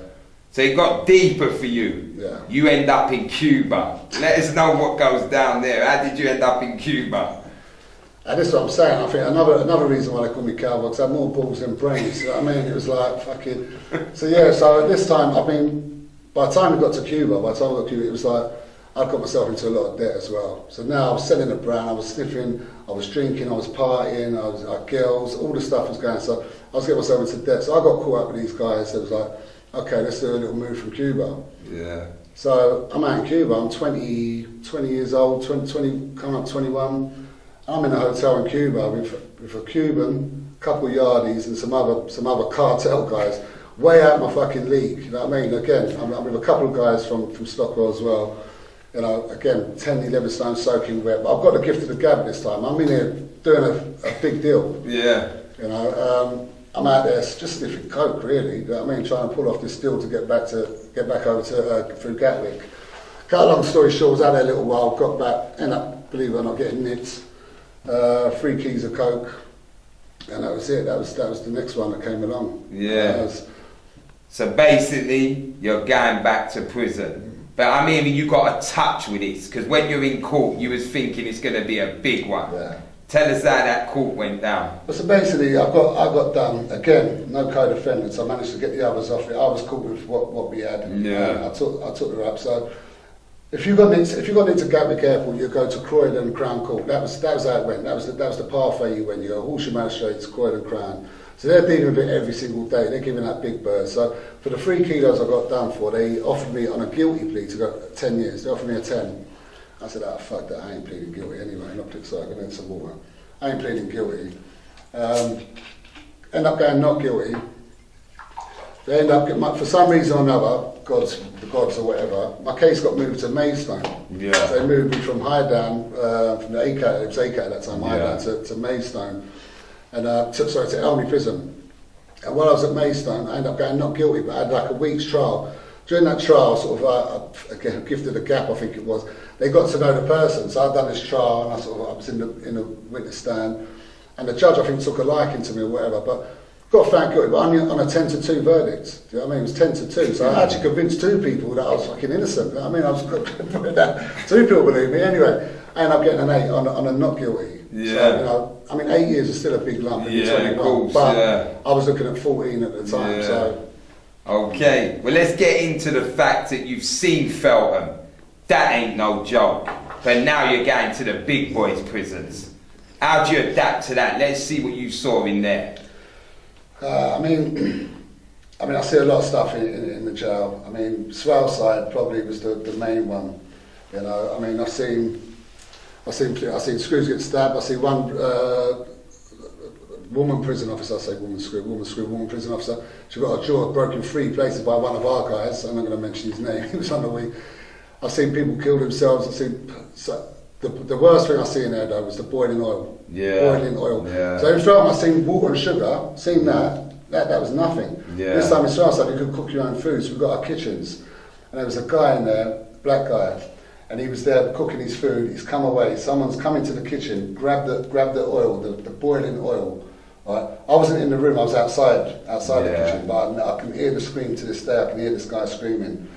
So it got deeper for you. Yeah. You end up in Cuba. Let us know what goes down there. How did you end up in Cuba? And this is what I'm saying. I think another reason why they call me Cowboy, because I had more balls than brains. You know what I mean? It was like fucking. So yeah. So at this time, I mean, by the time we got to Cuba, it was like I got myself into a lot of debt as well. So now I was selling the brand, I was sniffing, I was drinking, I was partying, I was like girls, all the stuff was going. So I was getting myself into debt. So I got caught up with these guys. It was like, okay, let's do a little move from Cuba. Yeah. So I'm out in Cuba. I'm 20 years old, 20 coming up 21. I'm in a hotel in Cuba with a Cuban, couple of yardies, and some other cartel guys, way out of my fucking league. You know what I mean? Again, I'm with a couple of guys from Stockwell as well. You know, again, 10, 11 stones soaking wet. But I've got the gift of the gab this time. I'm in here doing a big deal. Yeah. You know, I'm out there just sniffing coke, really. You know what I mean? Trying to pull off this deal to get back over to through Gatwick. Cut a long story short, was out there a little while, got back, ended up, believe it or not, getting nipped. 3 keys of coke, and that was it. That was the next one that came along. Yeah. So basically, you're going back to prison. But I mean, you got a touch with this, because when you're in court, you was thinking it's going to be a big one. Yeah. Tell us how that court went down. So basically, I got done again. No co-defendants. I managed to get the others off it. I was caught with what we had. Yeah. I took the rap. So if you got into Gatwick Airport, you go to Croydon Crown Court. That was how it went. That was the pathway you went. You go Horsham Magistrates, Croydon Crown. So they're dealing with it every single day. They're giving out big birds. So for the 3 kilos I got done for, they offered me on a guilty plea to go 10 years. They offered me a 10. I said, oh, fuck that, I ain't pleading guilty anyway. And I picked so I got in some water. I ain't pleading guilty. End up going not guilty. They end up getting, for some reason or another, the gods or whatever, my case got moved to Maidstone. Yeah. So they moved me from Highdown, from the ACAT, it was ACAT at that time, Yeah. Highdown to Maidstone. And to Elmley Prison. And while I was at Maidstone, I ended up going not guilty, but I had like a week's trial. During that trial, sort of, again, gifted a gap, I think it was, they got to know the person. So I'd done this trial, and I was in the witness stand, and the judge, I think, took a liking to me or whatever, but got found guilty, but only on a 10-2 verdict. Do you know what I mean? It was 10-2. So I actually convinced 2 people that I was fucking innocent. You know what I mean? I was putting that. 2 people believe me. Anyway, I ended up getting an 8 on a not guilty. Yeah. So, you know, I mean, 8 years is still a big lump. Yeah, 21, of course, but yeah. I was looking at 14 at the time. Yeah. So. Okay, well, let's get into the fact that you've seen Feltham. That ain't no joke. But now you're going to the big boys' prisons. How do you adapt to that? Let's see what you saw in there. I mean, I see a lot of stuff in the jail. I mean, Swell side probably was the main one. You know, I mean, I've seen screws get stabbed. I see one woman prison officer. I say woman prison officer. She got her jaw broken 3 places by one of our guys. I'm not going to mention his name. He was on the week. I've seen people kill themselves. I've seen the worst thing I see in there though was the boiling oil. Yeah. Boiling oil. Yeah. So in Feltham, I seen water and sugar. Seen that was nothing. Yeah. This time in Southside, you could cook your own food. So we've got our kitchens, and there was a guy in there, black guy, and he was there cooking his food. He's come away. Someone's come into the kitchen, grabbed the oil, the boiling oil. Right. I wasn't in the room. I was outside Yeah. the kitchen, but I can hear the scream to this day. I can hear this guy screaming,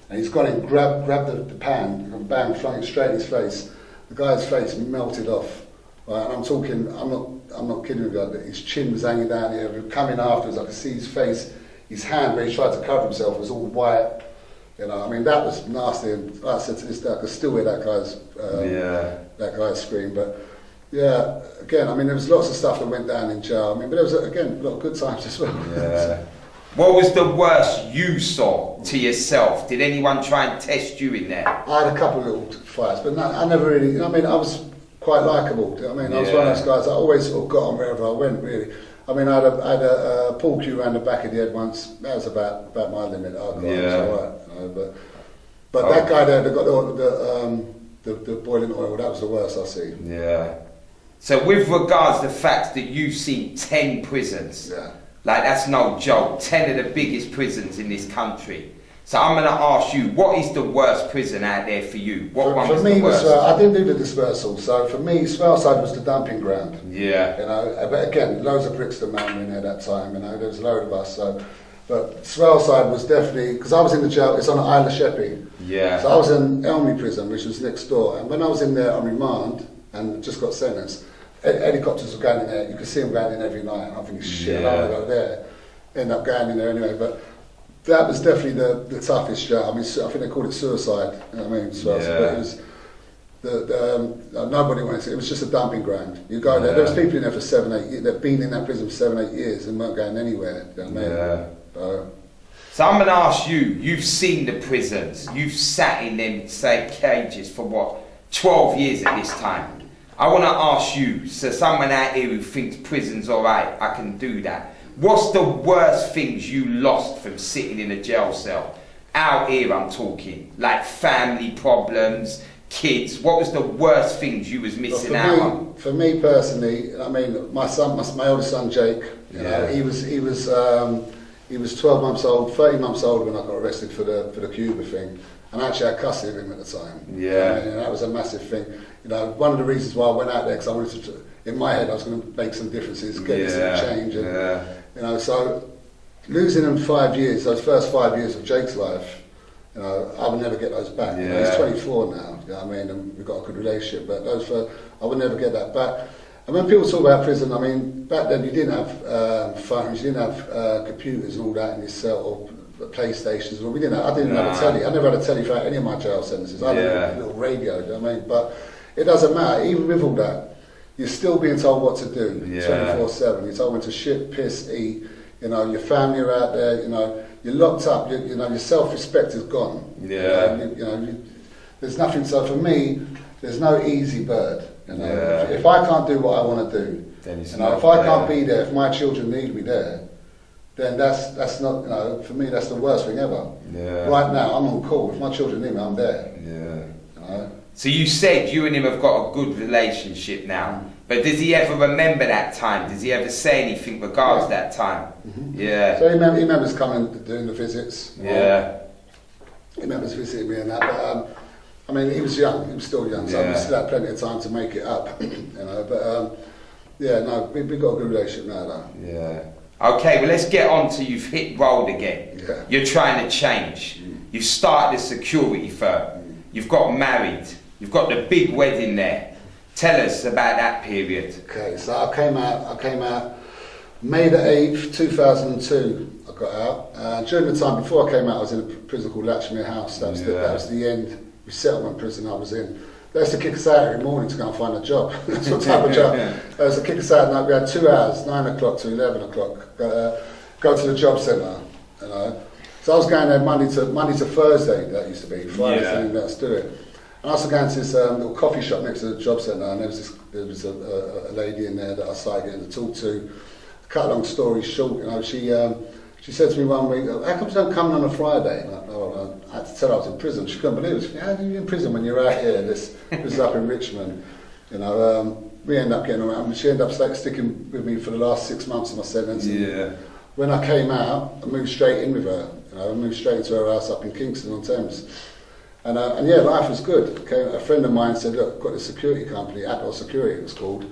and he's gone in, grabbed the pan, and bang, flung it straight in his face. The guy's face melted off. Right, and I'm talking, I'm not kidding with you, his chin was hanging down here, coming afterwards, I could see his face, his hand where he tried to cover himself was all white. You know, I mean, that was nasty, and like I said to this day, I could still hear that guy's scream. But yeah, again, I mean, there was lots of stuff that went down in jail. I mean, but there was, again, a lot of good times as well. Yeah. What was the worst you saw to yourself? Did anyone try and test you in there? I had a couple of little fights, but no, I never really, you know what I mean, I was quite likeable. I mean, I was one of those guys that always sort of got on wherever I went, really. I mean, I had a pull cue around the back of the head once. That was about my limit. I got it was all right, you know, but that guy there that got the boiling oil, that was the worst I see. Yeah. So with regards to the fact that you've seen 10 prisons, like that's no joke, 10 of the biggest prisons in this country. So I'm going to ask you, what is the worst prison out there for you? What one was the worst? I didn't do the dispersal, so for me, Swellside was the dumping ground. Yeah. You know, but again, loads of Brixton men were in there that time, you know, there was a load of us, so. But Swellside was definitely, because I was in the jail, it's on Isle of Sheppey. Yeah. So I was in Elmley prison, which was next door, and when I was in there on remand, and just got sentenced, helicopters were going in there, you could see them going in every night, and I'm thinking, shit, I don't want to go there. End up going in there anyway, but that was definitely the toughest jail. I mean, I think they called it suicide, you know what I mean? But it was, nobody went to it, was just a dumping ground. You go there, there was people in there for 7, 8 years, they've been in that prison for 7, 8 years and weren't going anywhere, you know what I mean? So I'm going to ask you, you've seen the prisons, you've sat in them, say, cages for what, 12 years at this time. I want to ask you, so someone out here who thinks prison's alright, I can do that. What's the worst things you lost from sitting in a jail cell? Out here I'm talking, like family problems, kids. What was the worst things you was missing out on? For me personally, I mean, my oldest son Jake, you know, he was 12 months old, 13 months old when I got arrested for the Cuba thing. And I actually had custody of him at the time. Yeah. And that was a massive thing. You know, one of the reasons why I went out there, because I wanted to, in my head, I was going to make some differences, get some change. And, you know, so losing him 5 years, those first 5 years of Jake's life, you know, I would never get those back. You know, he's 24 now, you know what I mean, and we've got a good relationship, but those first, I would never get that back. And when people talk about prison, I mean, back then you didn't have phones, you didn't have computers and all that in your cell, or PlayStations. Well, we didn't. I didn't have a telly. I never had a telly throughout any of my jail sentences. I had a little radio. You know what I mean? But it doesn't matter. Even with all that, you're still being told what to do 24/7. You're told when to shit, piss, eat. You know, your family are out there. You know, you're locked up. You know, your self-respect is gone. Yeah. You know, there's nothing. So for me, there's no easy bird. You know, if I can't do what I want to do, then you know, if I can't be there, if my children need me there, then that's not, you know, for me that's the worst thing ever. Yeah. Right now I'm on call. If my children need me, I'm there. Yeah. You know? So you said you and him have got a good relationship now, but does he ever remember that time? Does he ever say anything regards that time? Yeah. So he remembers coming doing the visits. Yeah. He remembers visiting me and that. But I mean, he was young. He was still young, so we still had plenty of time to make it up. You know. But yeah, no, we've got a good relationship now, though. Yeah. Okay, well let's get on to you've hit road again. Yeah. You're trying to change. You've started a security firm. You've got married. You've got the big wedding there. Tell us about that period. Okay, so I came out May the 8th, 2002, I got out. During the time before I came out, I was in a prison called Latchmere House. That was the end resettlement prison I was in. They used to kick us out every morning to go and find a job. That's what type of job. They used to kick us out at night. We had 2 hours, 9 o'clock to 11 o'clock. Go to the job centre, you know. So I was going there Monday to Thursday, that used to be. Friday didn't let us do it. And I was going to this little coffee shop next to the job centre, and there was a lady in there that I started getting to talk to. Cut a long story short, you know, she said to me one week, how come you don't come on a Friday? And I had to tell her I was in prison. She couldn't believe it. She said, how are you in prison when you're out here? This is up in Richmond. You know, we ended up getting around. She ended up sticking with me for the last 6 months of my sentence. Yeah. When I came out, I moved straight in with her. You know, I moved straight into her house up in Kingston on Thames. And yeah, life was good. Okay, a friend of mine said, look, I've got this security company, Atkins Security it was called.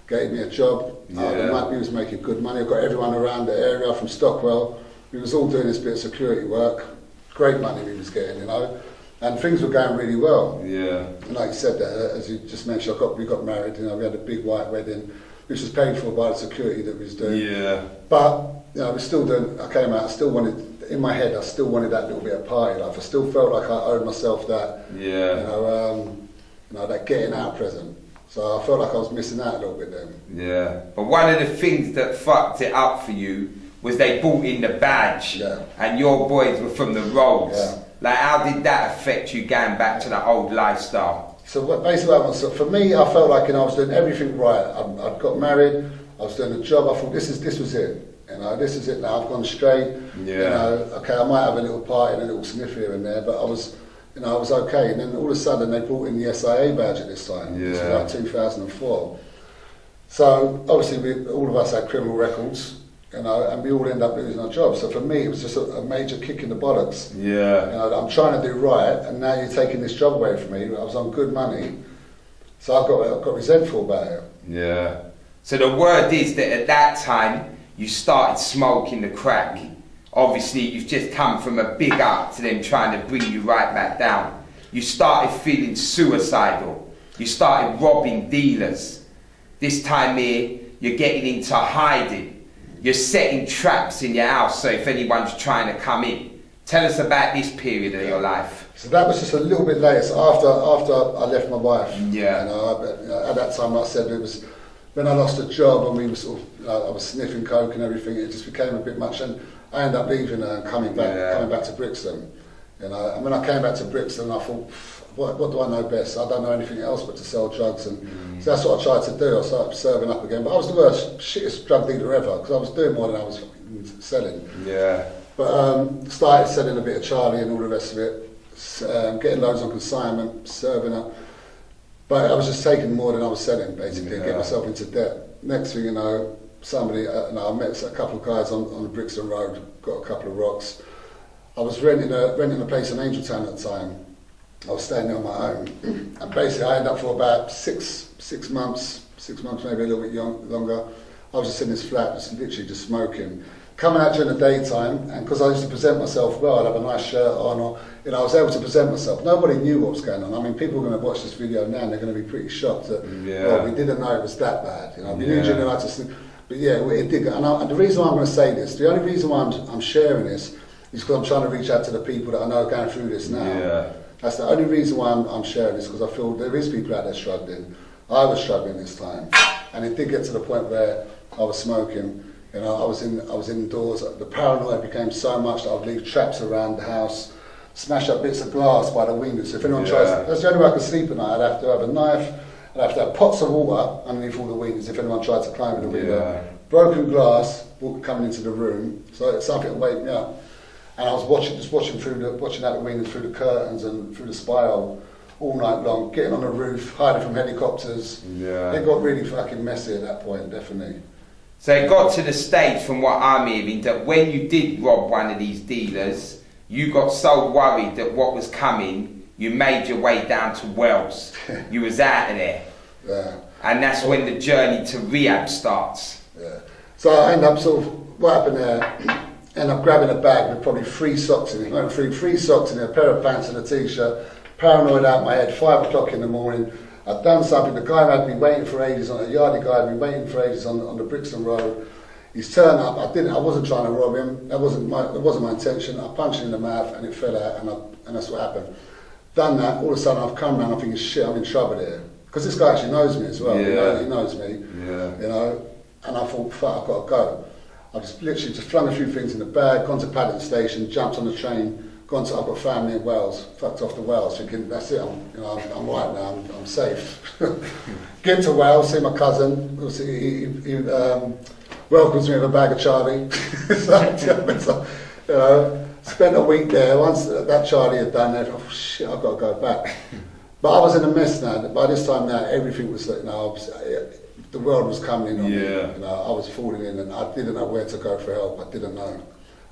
Gave me a job. We was making good money. I got everyone around the area from Stockwell. We was all doing this bit of security work. Great money we was getting, you know. And things were going really well. Yeah. And like you said, as you just mentioned, we got married. You know, we had a big white wedding, which was paid for by the security that we was doing. Yeah. But you know, we still doing. I came out. I still wanted. In my head, I still wanted that little bit of party life. I still felt like I owed myself that. Yeah. You know, that getting out present. So I felt like I was missing out a little bit then. Yeah. But one of the things that fucked it up for you was they brought in the badge, and your boys were from the roads. Like, how did that affect you going back to the old lifestyle? So basically, for me, I felt like, you know, I was doing everything right. I'd got married, I was doing a job. I thought this was it. You know, this is it now. I've gone straight. You know, okay, I might have a little party and a little sniff here and there, but I was, you know, I was okay. And then all of a sudden, they brought in the SIA badge at this time. This was like 2004. So obviously, all of us had criminal records. You know, and we all end up losing our jobs. So for me, it was just a major kick in the bollocks. You know, I'm trying to do right, and now you're taking this job away from me. I was on good money, so I got resentful about it. So the word is that at that time, you started smoking the crack. Obviously, you've just come from a big up to them trying to bring you right back down. You started feeling suicidal. You started robbing dealers. This time here, you're getting into hiding. You're setting traps in your house, so if anyone's trying to come in. Tell us about this period of your life. So that was just a little bit later, so after I left my wife. You know, at that time, like I said, it was when I lost a job and we were sort of, you know, I was sniffing coke and everything. It just became a bit much, and I ended up leaving her and coming back to Brixton. You know, and when I came back to Brixton, I thought, what do I know best? I don't know anything else but to sell drugs, and so that's what I tried to do. I started serving up again, but I was the worst, shittest drug dealer ever, because I was doing more than I was selling. But started selling a bit of Charlie and all the rest of it, getting loads on consignment, serving up. But I was just taking more than I was selling, basically, and getting myself into debt. Next thing you know, somebody, I met a couple of guys on the Brixton Road, got a couple of rocks. I was renting a place in Angeltown at the time. I was staying there on my own, and basically I ended up for about six months, maybe a little bit longer. I was just in this flat, literally just smoking. Coming out during the daytime, and because I used to present myself well, I'd have a nice shirt on, or, you know, I was able to present myself. Nobody knew what was going on. I mean, people are going to watch this video now and they're going to be pretty shocked that, well, we didn't know it was that bad. You know, we knew Junior liked to sleep, but yeah, it did. And the reason why I'm going to say this, the only reason why I'm sharing this is because I'm trying to reach out to the people that I know are going through this now. That's the only reason why I'm sharing this, because I feel there is people out there struggling. I was struggling this time, and it did get to the point where I was smoking. You know, I was indoors. The paranoia became so much that I would leave traps around the house, smash up bits of glass by the windows. So if anyone tries, that's the only way I could sleep at night. I'd have to have a knife. I'd have to have pots of water underneath all the windows if anyone tried to climb in the window. Broken glass coming into the room, so it's something to wake me up. And I was watching out the windows, through the curtains and through the spiral all night long, getting on the roof, hiding from helicopters. It got really fucking messy at that point, definitely. So it got to the stage, from what I'm hearing, that when you did rob one of these dealers, you got so worried that what was coming, you made your way down to Wells. You was out of there. And that's when the journey to rehab starts. So I end up sort of, what happened there, end up grabbing a bag with probably 3 socks in it, three socks in it, a pair of pants and a t-shirt, paranoid out my head, 5 o'clock in the morning. I'd done something. The guy had been waiting for ages on a yardie guy had been waiting for ages on the Brixton Road. He's turned up. I wasn't trying to rob him. That wasn't my intention. I punched him in the mouth and it fell out, and that's what happened. Done that. All of a sudden I've come around. I'm thinking, shit, I'm in trouble here, because this guy actually knows me as well. He knows me. You know. And I thought, fuck, I've got to go. I just literally just flung a few things in the bag, gone to Paddington Station, jumped on the train. I've got family in Wales, fucked off to Wales, thinking that's it, I'm right now, I'm safe. Get to Wales, see my cousin, he welcomes me with a bag of Charlie. So, you know, spent a week there. Once that Charlie had done that, oh shit, I've got to go back. But I was in a mess now. By this time now, everything was, you know, the world was coming in on me. You know, I was falling in, and I didn't know where to go for help. I didn't know.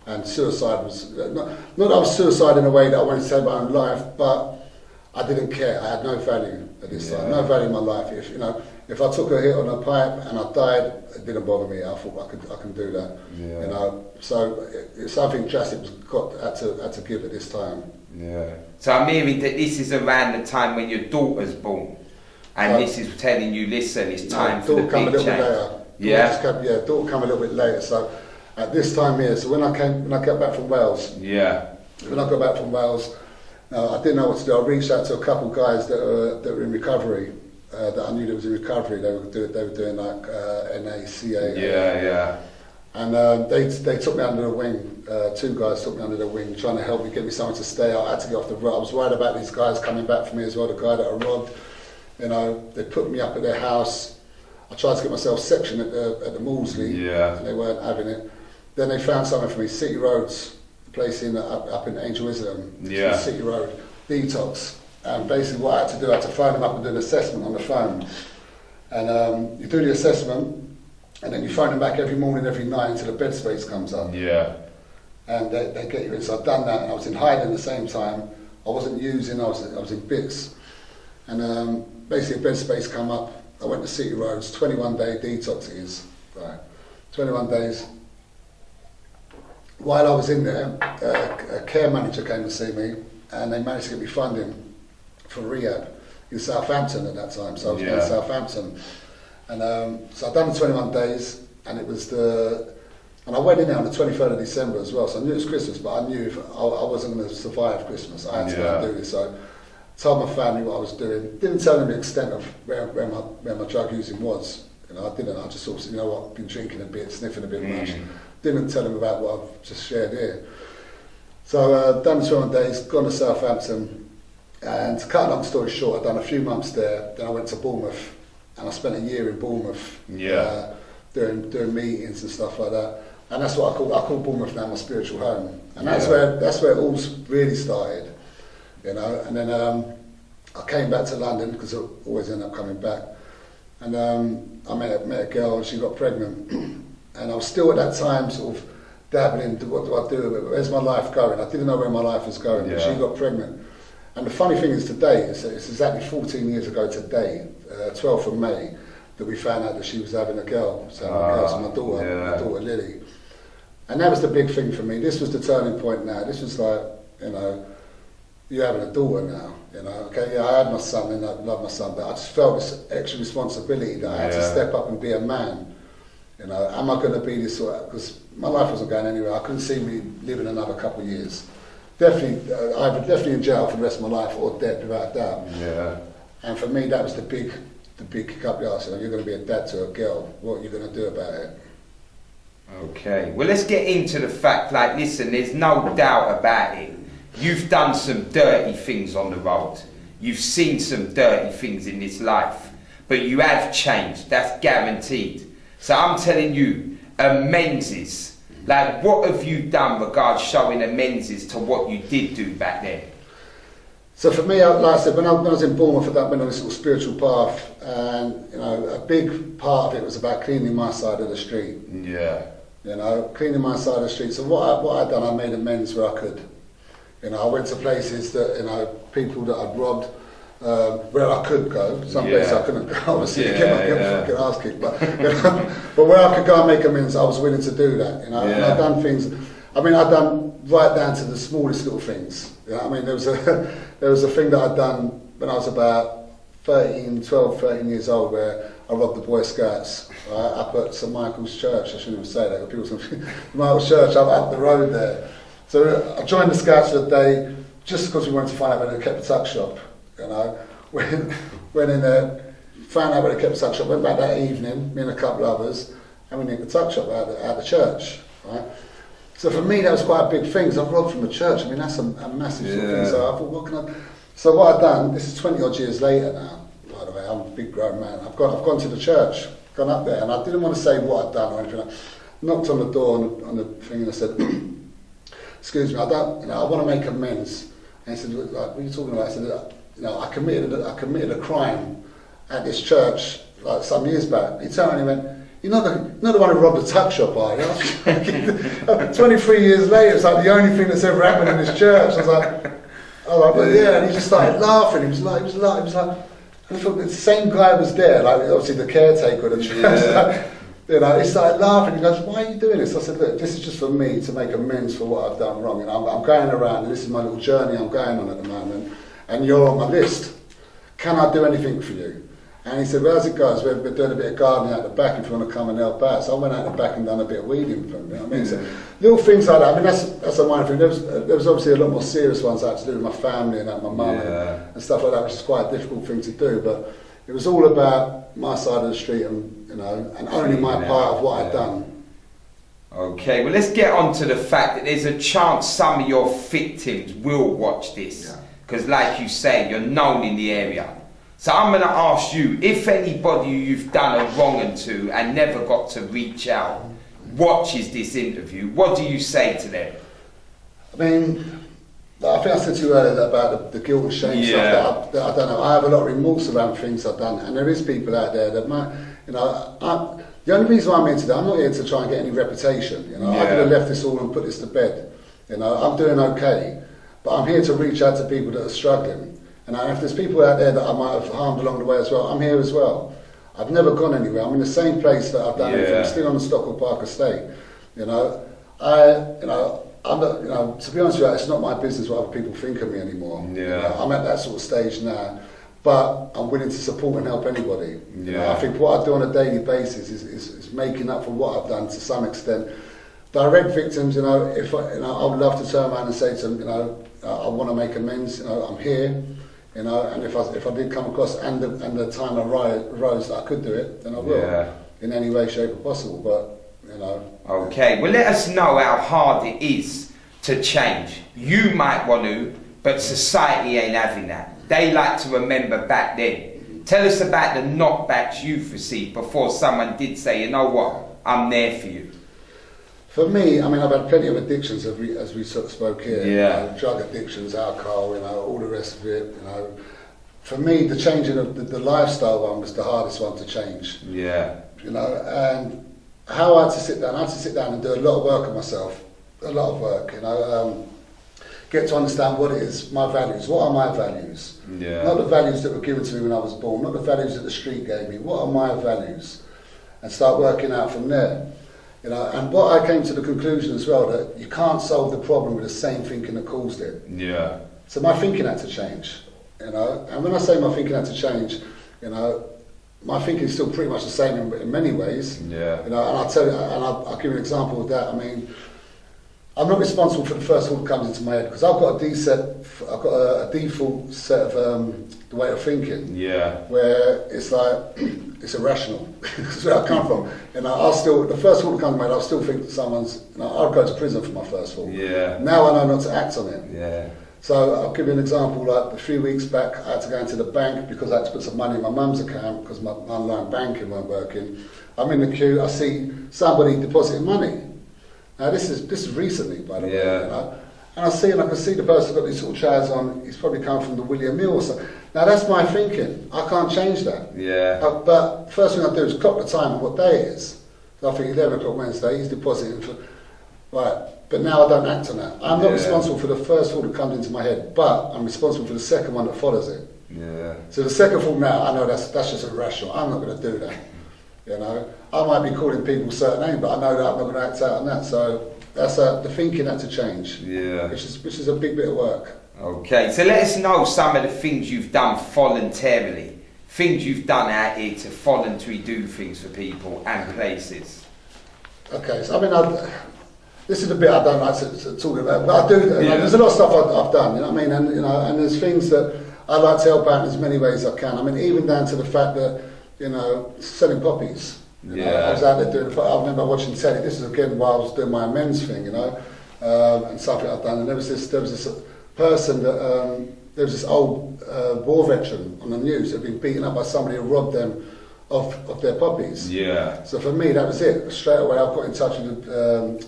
And suicide was, not that I was suicide in a way that I wanted to take my own life, but I didn't care. I had no value at this time, no value in my life. If, you know, if I took a hit on a pipe and I died, it didn't bother me. I thought I can do that. You know, so something drastic had to give at this time. So I'm hearing that this is around the time when your daughter's born, and this is telling you, listen, it's time for the big change. Daughter come a little bit later. So at this time here, so when I got back from Wales, when I got back from Wales, I didn't know what to do. I reached out to a couple of guys that were in recovery, that I knew that was in recovery. They were doing like NACA. And they took me under the wing. 2 guys took me under the wing, trying to help me, get me somewhere to stay. I had to get off the road. I was worried about these guys coming back for me as well, the guy that I robbed. You know, they put me up at their house. I tried to get myself sectioned at the Maudsley, and they weren't having it. Then they found something for me, City Roads, a place up in Angel Islam, City Road, detox. And basically what I had to do, I had to phone them up and do an assessment on the phone. And you do the assessment, and then you phone them back every morning, every night until the bed space comes up. And they get you in. So I've done that, and I was in hiding at the same time. I wasn't using, I was in bits. And basically a bed space come up. I went to City Roads, 21-day detox it is. Right. 21 days. While I was in there, a care manager came to see me, and they managed to get me funding for rehab in Southampton at that time. So I was in Southampton. And so I'd done the 21 days, and it was and I went in there on the 23rd of December as well, so I knew it was Christmas, but I knew if I wasn't going to survive Christmas, I had to go and do this. So I told my family what I was doing, didn't tell them the extent of where my drug using was. You know, I didn't, I just sort of said, you know what, I've been drinking a bit, sniffing a bit much. Didn't tell them about what I've just shared here. So done the 21 days, gone to Southampton, and to cut a long story short, I'd done a few months there, then I went to Bournemouth, and I spent a year in Bournemouth, doing meetings and stuff like that. And that's what I call Bournemouth now my spiritual home. And that's where it all really started, you know. And then I came back to London, because I always end up coming back. And I met a girl, and she got pregnant. And I was still at that time sort of dabbling, what do I do? Where's my life going? I didn't know where my life was going, but she got pregnant. And the funny thing is today, it's exactly 14 years ago today, 12th of May, that we found out that she was having a girl. So my daughter Lily. And that was the big thing for me. This was the turning point now. This was like, you know, you're having a daughter now, you know. Okay, yeah, I had my son and I love my son, but I just felt this extra responsibility that I had to step up and be a man. You know, am I going to be this sort of, because my life wasn't going anywhere. I couldn't see me living another couple of years. Definitely, either definitely in jail for the rest of my life or dead without a doubt. And for me, that was the big kick up the arse. You know, you're going to be a dad to a girl. What are you going to do about it? Okay, well, let's get into the fact, like, listen, there's no doubt about it. You've done some dirty things on the road. You've seen some dirty things in this life, but you have changed, that's guaranteed. So I'm telling you, amends. Like, what have you done regards showing amends to what you did do back then? So for me, like I said, when I was in Bournemouth, I went on this little spiritual path, and you know, a big part of it was about cleaning my side of the street. You know, cleaning my side of the street. So what I'd done, I made amends where I could. You know, I went to places that, you know, people that I'd robbed, where I could go. Some places I couldn't go, obviously, get my fucking ass kicked. But, you know, but where I could go and make amends, I was willing to do that. You know, and I've done things. I mean, I've done right down to the smallest little things. You know, I mean, there was a thing that I'd done when I was about 12, 13 years old, where I robbed the Boy Scouts up at St Michael's Church. I shouldn't even say that, but people say Michael's Church up the road there. So I joined the Scouts for a day just because we wanted to find out where they kept the tuck shop. You know, went in there, found out where they kept the tuck shop. Went back that evening, me and a couple of others, and we nicked the tuck shop out of the church. Right. So for me, that was quite a big thing. Because I've robbed from the church. I mean, that's a massive sort of thing. So I thought, what can I? So what I've done. This is 20 odd years later now. By the way, I'm a big grown man. I've gone to the church, gone up there, and I didn't want to say what I'd done or anything. I knocked on the door on the thing, and I said, "Excuse me, I want to make amends." And he said, "Like, what are you talking about?" I said, "You know, I committed a crime at this church like some years back." He turned and he went, "You're not the one who robbed the tuck shop, are you?" 23 years later, it's like the only thing that's ever happened in this church. I was like, but yeah, and he just started laughing. He was like, and I thought the same guy was there, like obviously the caretaker of the church. Like, you know, he started laughing. He goes, "Why are you doing this?" I said, "Look, this is just for me to make amends for what I've done wrong. And I'm going around, and this is my little journey I'm going on at the moment, and you're on my list. Can I do anything for you?" And he said, "Well, as it goes, we're doing a bit of gardening out the back if you want to come and help out." So I went out the back and done a bit of weeding for him. You know what I mean? So little things like that. I mean, that's a minor thing. There was obviously a lot more serious ones I had to do with my family and my mum and stuff like that, which is quite a difficult thing to do. But it was all about my side of the street and, you know, and only my part of what I'd done. Okay, well let's get on to the fact that there's a chance some of your victims will watch this. Because like you say, you're known in the area. So I'm going to ask you, if anybody you've done a wrong to and never got to reach out watches this interview, what do you say to them? I mean, I think I said to you earlier about the guilt and shame stuff that I don't know. I have a lot of remorse around things I've done, and there is people out there that might, you know, the only reason why I'm here today, I'm not here to try and get any reputation. You know, I could have left this all and put this to bed. You know, I'm doing okay, but I'm here to reach out to people that are struggling. And if there's people out there that I might have harmed along the way as well, I'm here as well. I've never gone anywhere. I'm in the same place that I've done it from. I'm still on the Stockwell Park estate. You know, I'm not, you know, to be honest with you, it's not my business what other people think of me anymore. You know, I'm at that sort of stage now, but I'm willing to support and help anybody. You know, I think what I do on a daily basis is making up for what I've done to some extent. Direct victims, you know, if I, you know, I would love to turn around and say to them, you know, I want to make amends. You know, I'm here. You know, and if I did come across and the time arose that I could do it, then I will in any way, shape, or possible. But you know. Okay, well let us know how hard it is to change. You might want to, but society ain't having that. They like to remember back then. Tell us about the knockbacks you've received before someone did say, you know what, I'm there for you. For me, I mean, I've had plenty of addictions as we sort of spoke here. You know, drug addictions, alcohol, you know, all the rest of it. You know, for me, the changing of the lifestyle one was the hardest one to change. Yeah. You know, and how I had to sit down and do a lot of work on myself, a lot of work. You know, get to understand what it is, my values. What are my values? Not the values that were given to me when I was born. Not the values that the street gave me. What are my values? And start working out from there. You know, and what I came to the conclusion as well, that you can't solve the problem with the same thinking that caused it. So my thinking had to change, you know, and when I say my thinking had to change, you know, my thinking is still pretty much the same in many ways. You know, and I'll tell you, and I'll give you an example of that. I mean, I'm not responsible for the first thought that comes into my head, because I've got a default set of the way of thinking, where it's like, it's irrational. That's where I come from. You know, the first thought that comes to my head, I'll still think that someone's, you know, I'll go to prison for my first thought. Now I know not to act on it. So I'll give you an example. Like a few weeks back, I had to go into the bank because I had to put some money in my mum's account because my online banking weren't working. I'm in the queue. I see somebody depositing money. Now this is recently, by the way. You know? And I can see the person got these sort of trousers on. He's probably come from the William Mill or something. Now that's my thinking. I can't change that. But first thing I do is clock the time and what day it is. So I think 11 o'clock Wednesday. He's depositing for right. But now I don't act on that. I'm not responsible for the first thought that comes into my head, but I'm responsible for the second one that follows it. So the second thought now, I know that's just irrational. I'm not going to do that. You know, I might be calling people certain names, but I know that I'm not going to act out on that. So that's the thinking had to change. Which is a big bit of work. Okay, so let us know some of the things you've done voluntarily, things you've done out here to voluntarily do things for people and places. Okay, so I mean, this is the bit I don't like to talk about, but I do. You know, there's a lot of stuff I've done. You know what I mean? And you know, and there's things that I like to help out in as many ways as I can. I mean, even down to the fact that, you know, selling poppies. You know, I was out there doing. I remember watching telly. This is again while I was doing my amends thing. You know, and something I've done. And there was this person that there was this old war veteran on the news that had been beaten up by somebody who robbed them of their poppies. So for me, that was it. Straight away, I got in touch with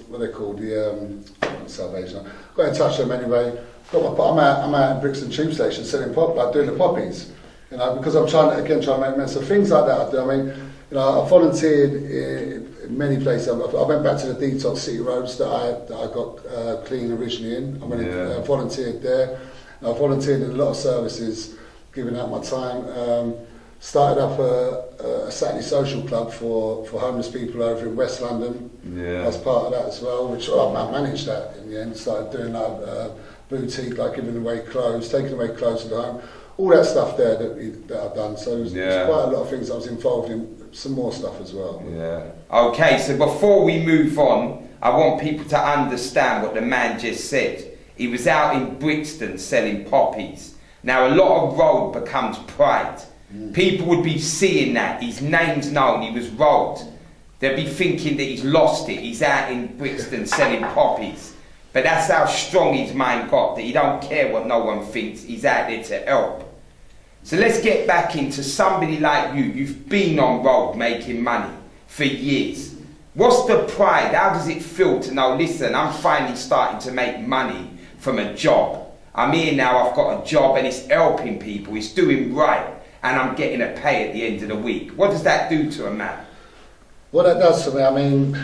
what they called the Salvation. I got in touch with them anyway. I'm out at Brixton Tube Station selling doing the poppies. You know, because I'm trying to make amends. So things like that I do. I mean, you know, I volunteered in many places. I went back to the Detox City Roads that I got clean originally in. I volunteered there. I volunteered in a lot of services, giving out my time. Started up a Saturday social club for homeless people over in West London. I was part of that as well, which I managed that in the end. Started doing that boutique, like giving away clothes, taking away clothes to the home. All that stuff there that I've done. So there's quite a lot of things I was involved in, some more stuff as well. Okay, so before we move on, I want people to understand what the man just said. He was out in Brixton selling poppies. Now a lot of road becomes pride. People would be seeing that. His name's known, he was robbed. They'll be thinking that he's lost it. He's out in Brixton selling poppies. But that's how strong his mind got, that he don't care what no one thinks. He's out there to help. So let's get back into somebody like you. You've been on road making money for years. What's the pride? How does it feel to know, listen, I'm finally starting to make money from a job. I'm here now, I've got a job and it's helping people, it's doing right, and I'm getting a pay at the end of the week. What does that do to a man? What that does for me, I mean,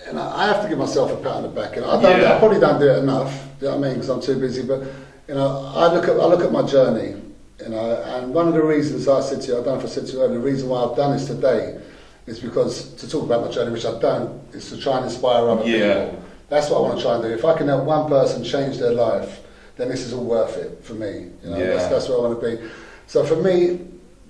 and I have to give myself a pat on the back. And I probably don't do it enough, you know what I mean, because I'm too busy. But you know, I look at my journey, you know, and one of the reasons I said to you, I don't know if I said to you earlier, the reason why I've done this today is because to talk about my journey, which I don't, is to try and inspire other people. That's what I want to try and do. If I can help one person change their life, then this is all worth it for me. You know, that's where I want to be. So for me,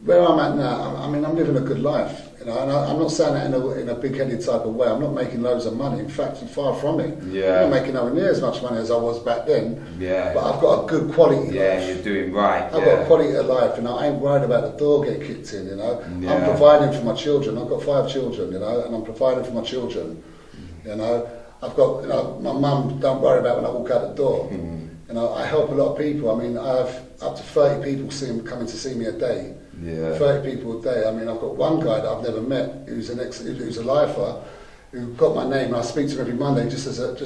where I'm at now, I mean, I'm living a good life. You know, and I'm not saying that in a big-headed type of way. I'm not making loads of money. In fact, far from it. I'm not making nowhere near as much money as I was back then. But I've got a good quality life. You're doing right. I've got a quality of life, and I ain't worried about the door getting kicked in, you know. I'm providing for my children. I've got 5 children, you know, and I'm providing for my children. You know, I've got, you know, my mum don't worry about when I walk out the door. You know, I help a lot of people. I mean, I have up to 30 people coming to see me a day. 30 people a day. I mean, I've got one guy that I've never met who's a lifer, who got my name, and I speak to him every Monday just as a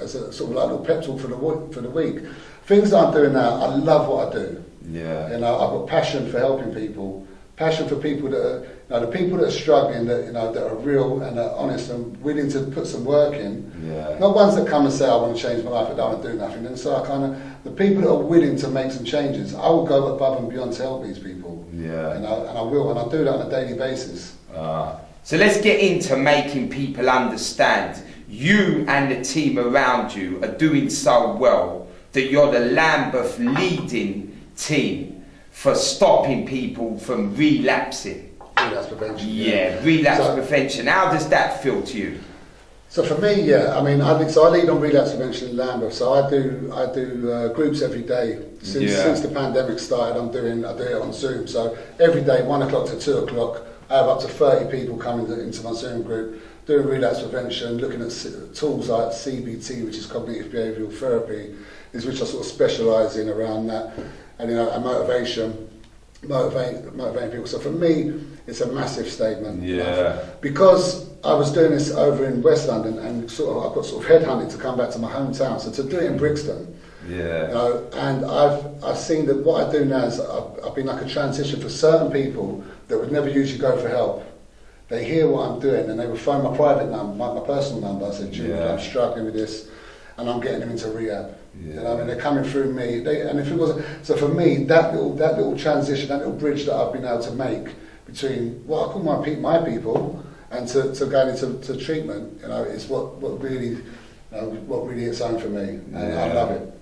sort of like little pep talk for the week. Things that I'm doing now, I love what I do. You know, I've got passion for helping people, passion for people that are, you know, the people that are struggling, that, you know, that are real and are honest and willing to put some work in. Not ones that come and say, I want to change my life, I don't want to do nothing. And so I kind of, the people that are willing to make some changes, I will go above and beyond to help these people. You know, and I will, and I do that on a daily basis. So let's get into making people understand you and the team around you are doing so well that you're the Lambeth leading team for stopping people from relapsing. Relapse prevention. Relapse prevention. How does that feel to you? So for me, I mean, I lead on relapse prevention in Lambeth. So I do groups every day since the pandemic started. I do it on Zoom. So every day, 1 o'clock to 2 o'clock, I have up to 30 people coming into my Zoom group doing relapse prevention, looking at tools like CBT, which is cognitive behavioural therapy, is which I sort of specialise in around that, and you know, and motivating people. So for me, it's a massive statement. Because I was doing this over in West London, and I got sort of headhunted to come back to my hometown. So to do it in Brixton, you know, and I've seen that what I do now is I've been like a transition for certain people that would never usually go for help. They hear what I'm doing and they would phone my private number, my personal number. I said, Jude, I'm struggling with this, and I'm getting them into rehab. You know, I mean, they're coming through me. And if it wasn't, so for me, that little transition, that little bridge that I've been able to make between what I call my people and to going into treatment, you know, is what really hits home for me, and I love it.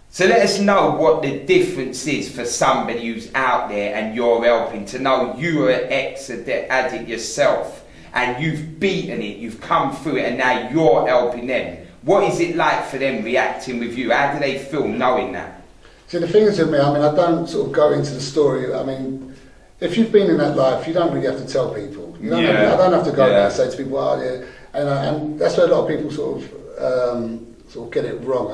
So let us know what the difference is for somebody who's out there and you're helping, to know you are an ex-addict yourself and you've beaten it, you've come through it, and now you're helping them. What is it like for them reacting with you? How do they feel knowing that? See, the thing is with me, I mean, I don't sort of go into the story. I mean, if you've been in that life, you don't really have to tell people. You don't I don't have to go there and say to people, and that's where a lot of people sort of get it wrong.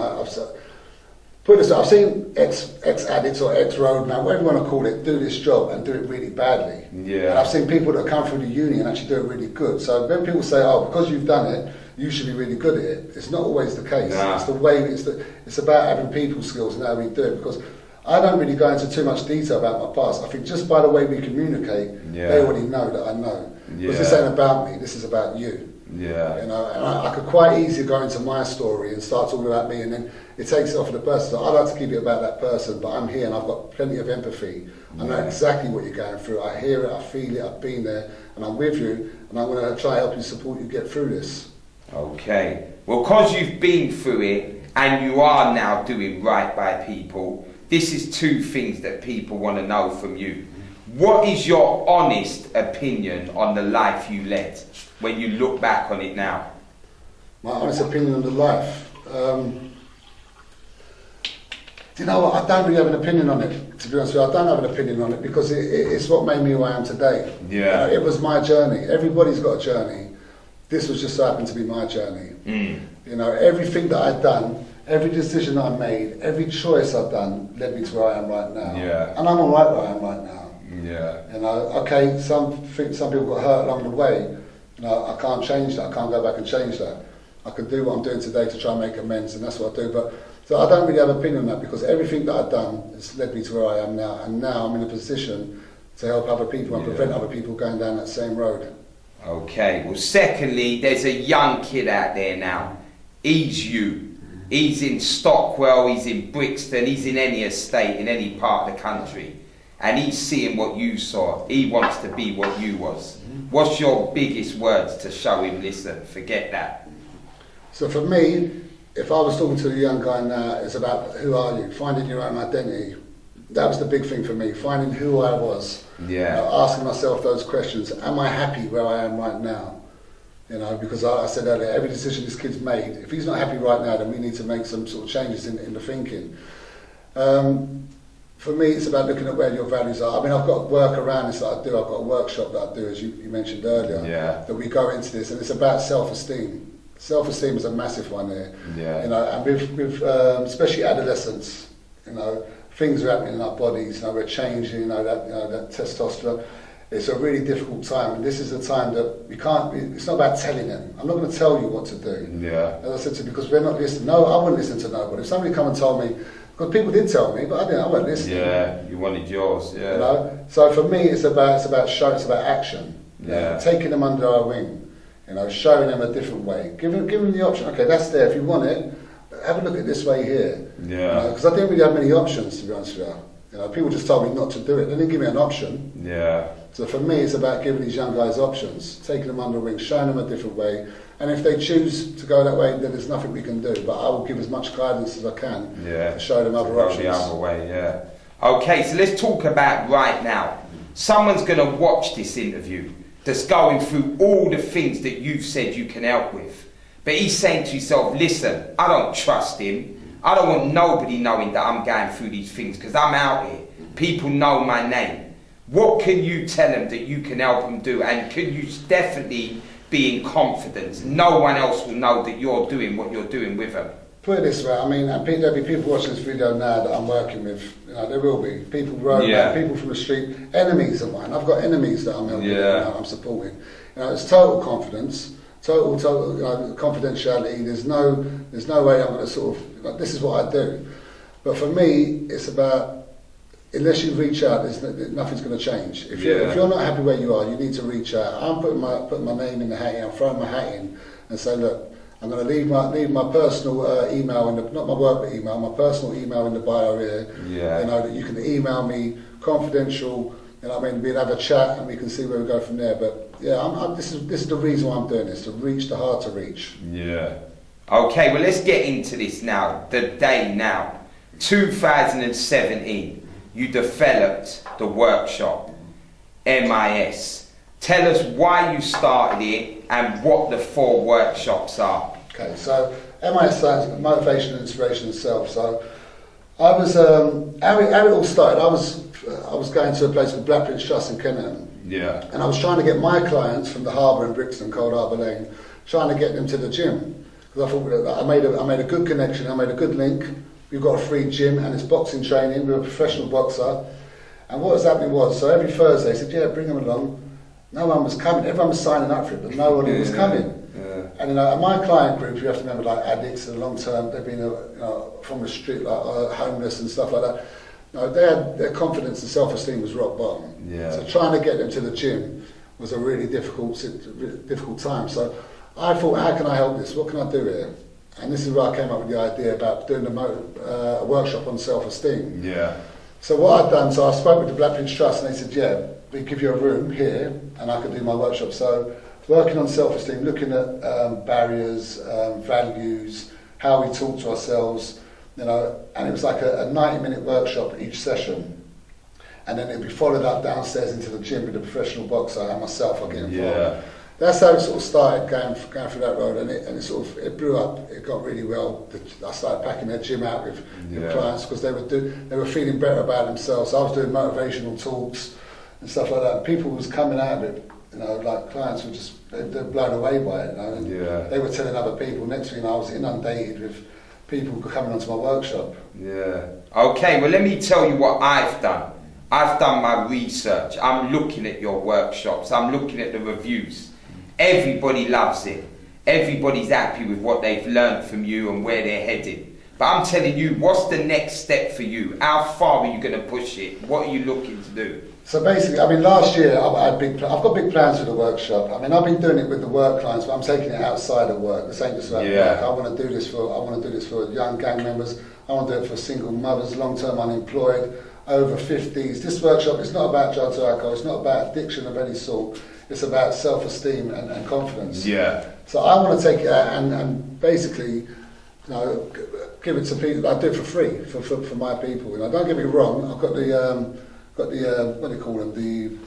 I've seen ex-addicts or ex-roadman, whatever you want to call it, do this job and do it really badly. And I've seen people that come through the uni and actually do it really good. So when people say, oh, because you've done it, you should be really good at it, it's not always the case. It's the way, it's about having people skills and how we do it, because I don't really go into too much detail about my past. I think just by the way we communicate, they already know that I know. Because this ain't about me, this is about you. You know, and I could quite easily go into my story and start talking about me, and then it takes it off of the person. So I like to keep it about that person, but I'm here and I've got plenty of empathy. I know exactly what you're going through. I hear it, I feel it, I've been there, and I'm with you, and I'm going to try to help you, support you, get through this. Okay. Well, because you've been through it and you are now doing right by people, this is 2 things that people want to know from you. What is your honest opinion on the life you led when you look back on it now? My honest opinion on the life? Do you know what? I don't really have an opinion on it, to be honest with you. I don't have an opinion on it because it's what made me who I am today. Yeah. It was my journey. Everybody's got a journey. This was just so happened to be my journey. You know, everything that I'd done, every decision that I made, every choice I've done led me to where I am right now. Yeah. And I'm all right where I am right now. Yeah. You know, okay, some people got hurt along the way. You know, I can't change that. I can't go back and change that. I can do what I'm doing today to try and make amends, and that's what I do. But so I don't really have an opinion on that because everything that I've done has led me to where I am now, and now I'm in a position to help other people and prevent other people going down that same road. Okay, well secondly, there's a young kid out there now. He's you. He's in Stockwell, he's in Brixton, he's in any estate, in any part of the country. And he's seeing what you saw. He wants to be what you was. What's your biggest words to show him, listen, forget that? So for me, if I was talking to a young guy now, it's about who are you, finding your own identity. That was the big thing for me, finding who I was. Yeah. You know, asking myself those questions. Am I happy where I am right now? You know, because I said earlier, every decision this kid's made, if he's not happy right now, then we need to make some sort of changes in the thinking. For me, it's about looking at where your values are. I mean, I've got work around this that I do. I've got a workshop that I do, as you mentioned earlier, that we go into this, and it's about self-esteem. Self-esteem is a massive one here. Yeah. You know, and with especially adolescents, you know, things are happening in our bodies. You know, we're changing. You know, that testosterone. It's a really difficult time, and this is a time that we can't. It's not about telling them. I'm not going to tell you what to do. Yeah. As I said to you, because we're not listening. No, I wouldn't listen to nobody. If somebody come and told me, because people did tell me, but I didn't. I wasn't listening. Yeah, you wanted yours. Yeah. You know. So for me, it's about show. It's about action. Yeah. Taking them under our wing. You know, showing them a different way. Give them the option. Okay, that's there. If you want it, have a look at this way here. Yeah. Because I didn't really have many options, to be honest with you. You know, people just told me not to do it. They didn't give me an option. Yeah. So for me, it's about giving these young guys options, taking them under wing, showing them a different way. And if they choose to go that way, then there's nothing we can do. But I will give as much guidance as I can to show them other options. The other way, yeah. Okay, so let's talk about right now. Someone's going to watch this interview that's going through all the things that you've said you can help with. But he's saying to himself, listen, I don't trust him. I don't want nobody knowing that I'm going through these things because I'm out here. People know my name. What can you tell them that you can help them do? And can you definitely be in confidence? No one else will know that you're doing what you're doing with them. Put it this way, I mean, and there'll be people watching this video now that I'm working with. You know, there will be people, Roadman, people from the street, enemies of mine. I've got enemies that I'm helping, I'm supporting. You know, it's total confidence, total confidentiality. There's no way I'm going to sort of. You know, this is what I do. But for me, it's about. Unless you reach out, nothing's going to change. If you're not happy where you are, you need to reach out. I'm putting my name in the hat. I'm throwing my hat in and saying, look, I'm going to leave my personal email not my work email, my personal email in the bio here. Yeah. You know that you can email me, confidential. You know what I mean? We'll have a chat and we can see where we go from there. But yeah, this is the reason why I'm doing this, to reach the hard to reach. Yeah. Okay, well let's get into this now. The day now, 2017. You developed the workshop, MIS. Tell us why you started it and what the 4 workshops are. Okay, so MIS stands for Motivation, Inspiration and Self. So I was, how it all started, I was going to a place called Black Prince Trust in Kennington. Yeah. And I was trying to get my clients from the harbour in Brixton, Cold Harbour Lane, trying to get them to the gym. Because I thought I made a good connection, I made a good link. We've got a free gym and it's boxing training. We're a professional boxer. And what was happening was, so every Thursday, I said, yeah, bring them along. No one was coming. Everyone was signing up for it, but nobody was coming. Yeah. And you know, my client groups, you have to remember, like addicts in the long term, they've been from the street, like homeless and stuff like that. You know, their confidence and self-esteem was rock bottom. Yeah. So trying to get them to the gym was a really difficult time. So I thought, how can I help this? What can I do here? And this is where I came up with the idea about doing a workshop on self-esteem. Yeah. So what I'd done, so I spoke with the Black Prince Trust and they said, yeah, we give you a room here and I could do my workshop. So working on self-esteem, looking at barriers, values, how we talk to ourselves, you know, and it was like a 90-minute workshop each session. And then it'd be followed up downstairs into the gym with a professional boxer and myself, I get involved. Yeah. that's how it sort of started, going through that road, and it sort of it blew up. It got really well. I started packing their gym out with clients because they were feeling better about themselves. So I was doing motivational talks and stuff like that. And people was coming out of it, you know, like clients were just they're blown away by it. You know, and they were telling other people. Next thing you know, I was inundated with people coming onto my workshop. Yeah. Okay. Well, let me tell you what I've done. I've done my research. I'm looking at your workshops. I'm looking at the reviews. Everybody loves it. Everybody's happy with what they've learned from you and where they're headed. But I'm telling you, what's the next step for you? How far are you going to push it? What are you looking to do? So basically, I mean, last year I've got big plans for the workshop. I mean, I've been doing it with the work clients, but I'm taking it outside of work. This ain't just about work. I want to do this for young gang members. I want to do it for single mothers, long-term unemployed, over 50s. This workshop is not about drugs or alcohol. It's not about addiction of any sort. It's about self-esteem and confidence. Yeah. So I want to take it out and basically, you know, give it to people. I do it for free for my people. You know, don't get me wrong. I've got the what do you call them?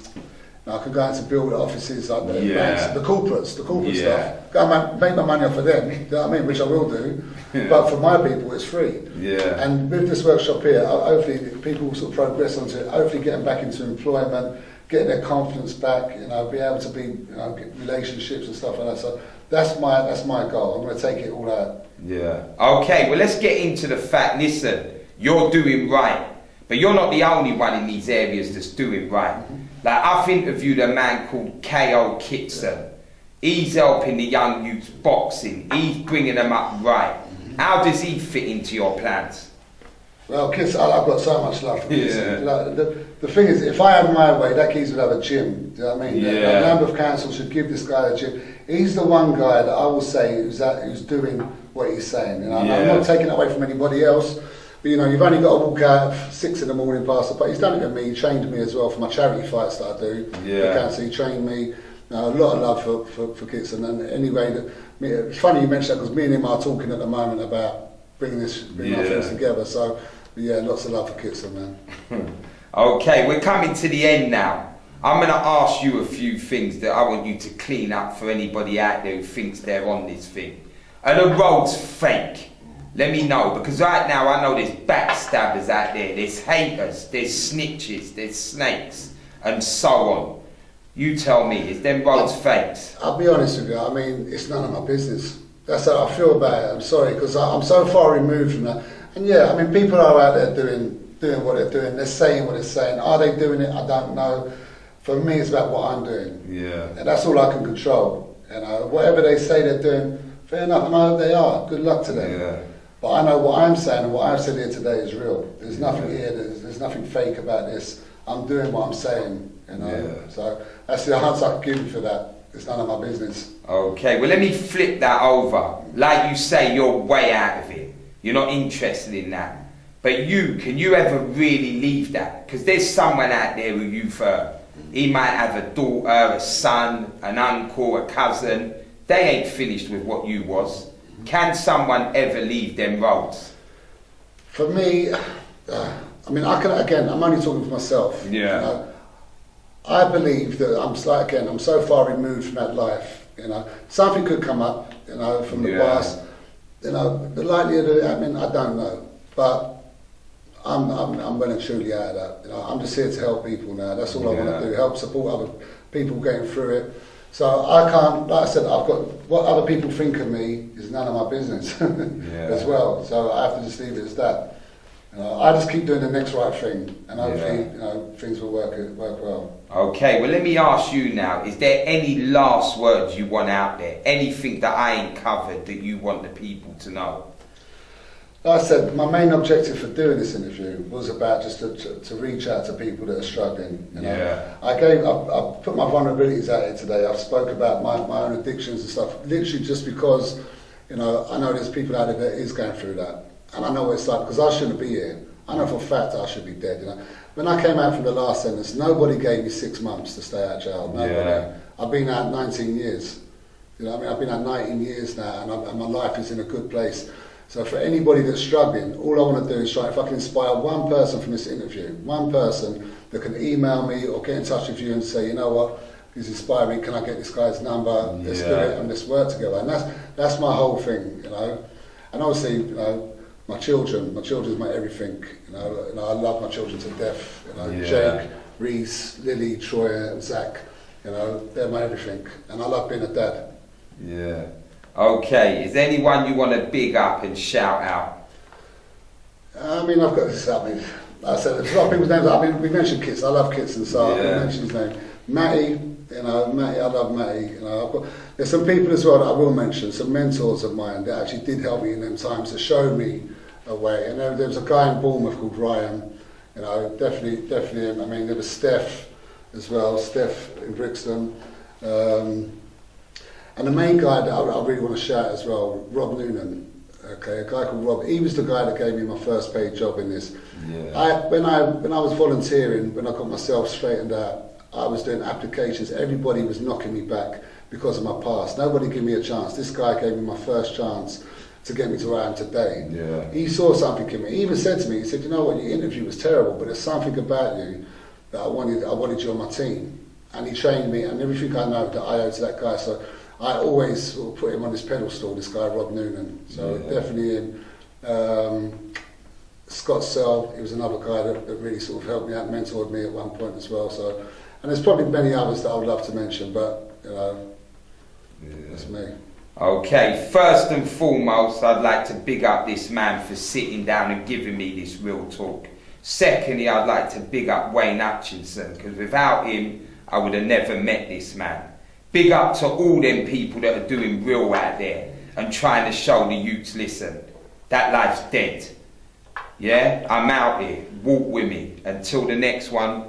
I can go out to build offices, like the banks, the corporate stuff. Go and make my money off of them. You know what I mean? Which I will do. But for my people, it's free. Yeah. And with this workshop here, hopefully people will sort of progress onto it. Hopefully, getting back into employment, getting their confidence back. You know, be able to be, you know, get relationships and stuff like that. So that's my goal. I'm going to take it all out. Yeah. Okay. Well, let's get into the fact. Listen, you're doing right, but you're not the only one in these areas that's doing right. Like, I've interviewed a man called K.O. Kitson. He's helping the young youths boxing. He's bringing them up right. How does he fit into your plans? Well, Kitson, I've got so much love for Kitson. Like, the thing is, if I had my way, that geezer would have a gym. Do you know what I mean? The Lambeth Council should give this guy a gym. He's the one guy that I will say who's doing what he's saying. You know? I'm not taking it away from anybody else. But, you know, you've only got to walk out at 6 in the morning past the, but he's done it with me. He trained me as well for my charity fights that I do. So he trained me. You know, a lot of love for Kitson. And anyway, it's funny you mentioned that because me and him are talking at the moment about bringing our things together. So, yeah, lots of love for Kitson, man. Okay, we're coming to the end now. I'm going to ask you a few things that I want you to clean up for anybody out there who thinks they're on this thing. Are the roads fake? Let me know, because right now I know there's backstabbers out there, there's haters, there's snitches, there's snakes, and so on. You tell me, is them roads fakes? I'll be honest with you, I mean, it's none of my business. That's how I feel about it. I'm sorry, because I'm so far removed from that. And yeah, I mean, people are out there doing what they're doing, they're saying what they're saying. Are they doing it? I don't know. For me, it's about what I'm doing. Yeah. And that's all I can control. You know, whatever they say they're doing, fair enough, and I hope they are. Good luck to them. Yeah. But I know what I'm saying and what I've said here today is real. There's nothing here, there's nothing fake about this. I'm doing what I'm saying, you know. Yeah. So that's the answer I can give you for that. It's none of my business. Okay, well let me flip that over. Like you say, you're way out of it. You're not interested in that. But can you ever really leave that? Because there's someone out there who you've heard. He might have a daughter, a son, an uncle, a cousin. They ain't finished with what you was. Can someone ever leave them roads? For me, I mean, I'm only talking for myself. Yeah. You know, I believe that I'm so far removed from that life. You know, something could come up, you know, from the past. You know, the likelihood of it happening, I don't know. But I'm well and truly out of that. You know, I'm just here to help people now. That's all I want to do. Help support other people getting through it. So I can't, like I said, I've got, what other people think of me is none of my business as well. So I have to just leave it as that. I just keep doing the next right thing, and hopefully, you know, things will work well. Okay, well let me ask you now, is there any last words you want out there? Anything that I ain't covered that you want the people to know? Like I said, my main objective for doing this interview was about just to reach out to people that are struggling. You know? I put my vulnerabilities out here today. I've spoke about my own addictions and stuff, literally just because, you know, I know there's people out there that is going through that. And I know what it's like, because I shouldn't be here. I know for a fact I should be dead, you know. When I came out from the last sentence, nobody gave me 6 months to stay out of jail. Nobody. Yeah. I've been out 19 years. You know what I mean? I've been out 19 years now, and my life is in a good place. So for anybody that's struggling, all I want to do is try, if I can inspire one person from this interview, one person that can email me or get in touch with you and say, you know what, He's inspiring. Can I get this guy's number? Let's do it and let's work together. And that's my whole thing, you know. And obviously, you know, my children's my everything, you know. And I love my children to death, you know. Jake, Reese, Lily, Troy, Zach, you know, they're my everything. And I love being a dad. Yeah. Okay, is there anyone you want to big up and shout out? I mean, I've got this, I mean, like I said, there's a lot of people's names. I mean, we mentioned Kits, I love Kits, and so I mentioned his name. Matty, you know, Matty, I love Matty. You know, there's some people as well that I will mention, some mentors of mine that actually did help me in them times to show me a way. And there was a guy in Bournemouth called Ryan, you know, definitely him. I mean, there was Steph as well, Steph in Brixton. And the main guy that I really want to shout as well, Rob Noonan. Okay, a guy called Rob. He was the guy that gave me my first paid job in this. Yeah. When I was volunteering, when I got myself straightened out, I was doing applications. Everybody was knocking me back because of my past. Nobody gave me a chance. This guy gave me my first chance to get me to where I am today. Yeah. He saw something in me. He even said to me, he said, you know what, your interview was terrible, but there's something about you that I wanted you on my team. And he trained me, and everything I know that I owe to that guy. So I always sort of put him on this pedestal, this guy, Rob Noonan. So definitely him. Scott Sell, he was another guy that really sort of helped me out, mentored me at one point as well. So, and there's probably many others that I would love to mention, but you know, that's me. Okay, first and foremost, I'd like to big up this man for sitting down and giving me this real talk. Secondly, I'd like to big up Wayne Hutchinson, because without him, I would have never met this man. Big up to all them people that are doing real out there and trying to show the youths, listen, that life's dead. Yeah, I'm out here, walk with me. Until the next one.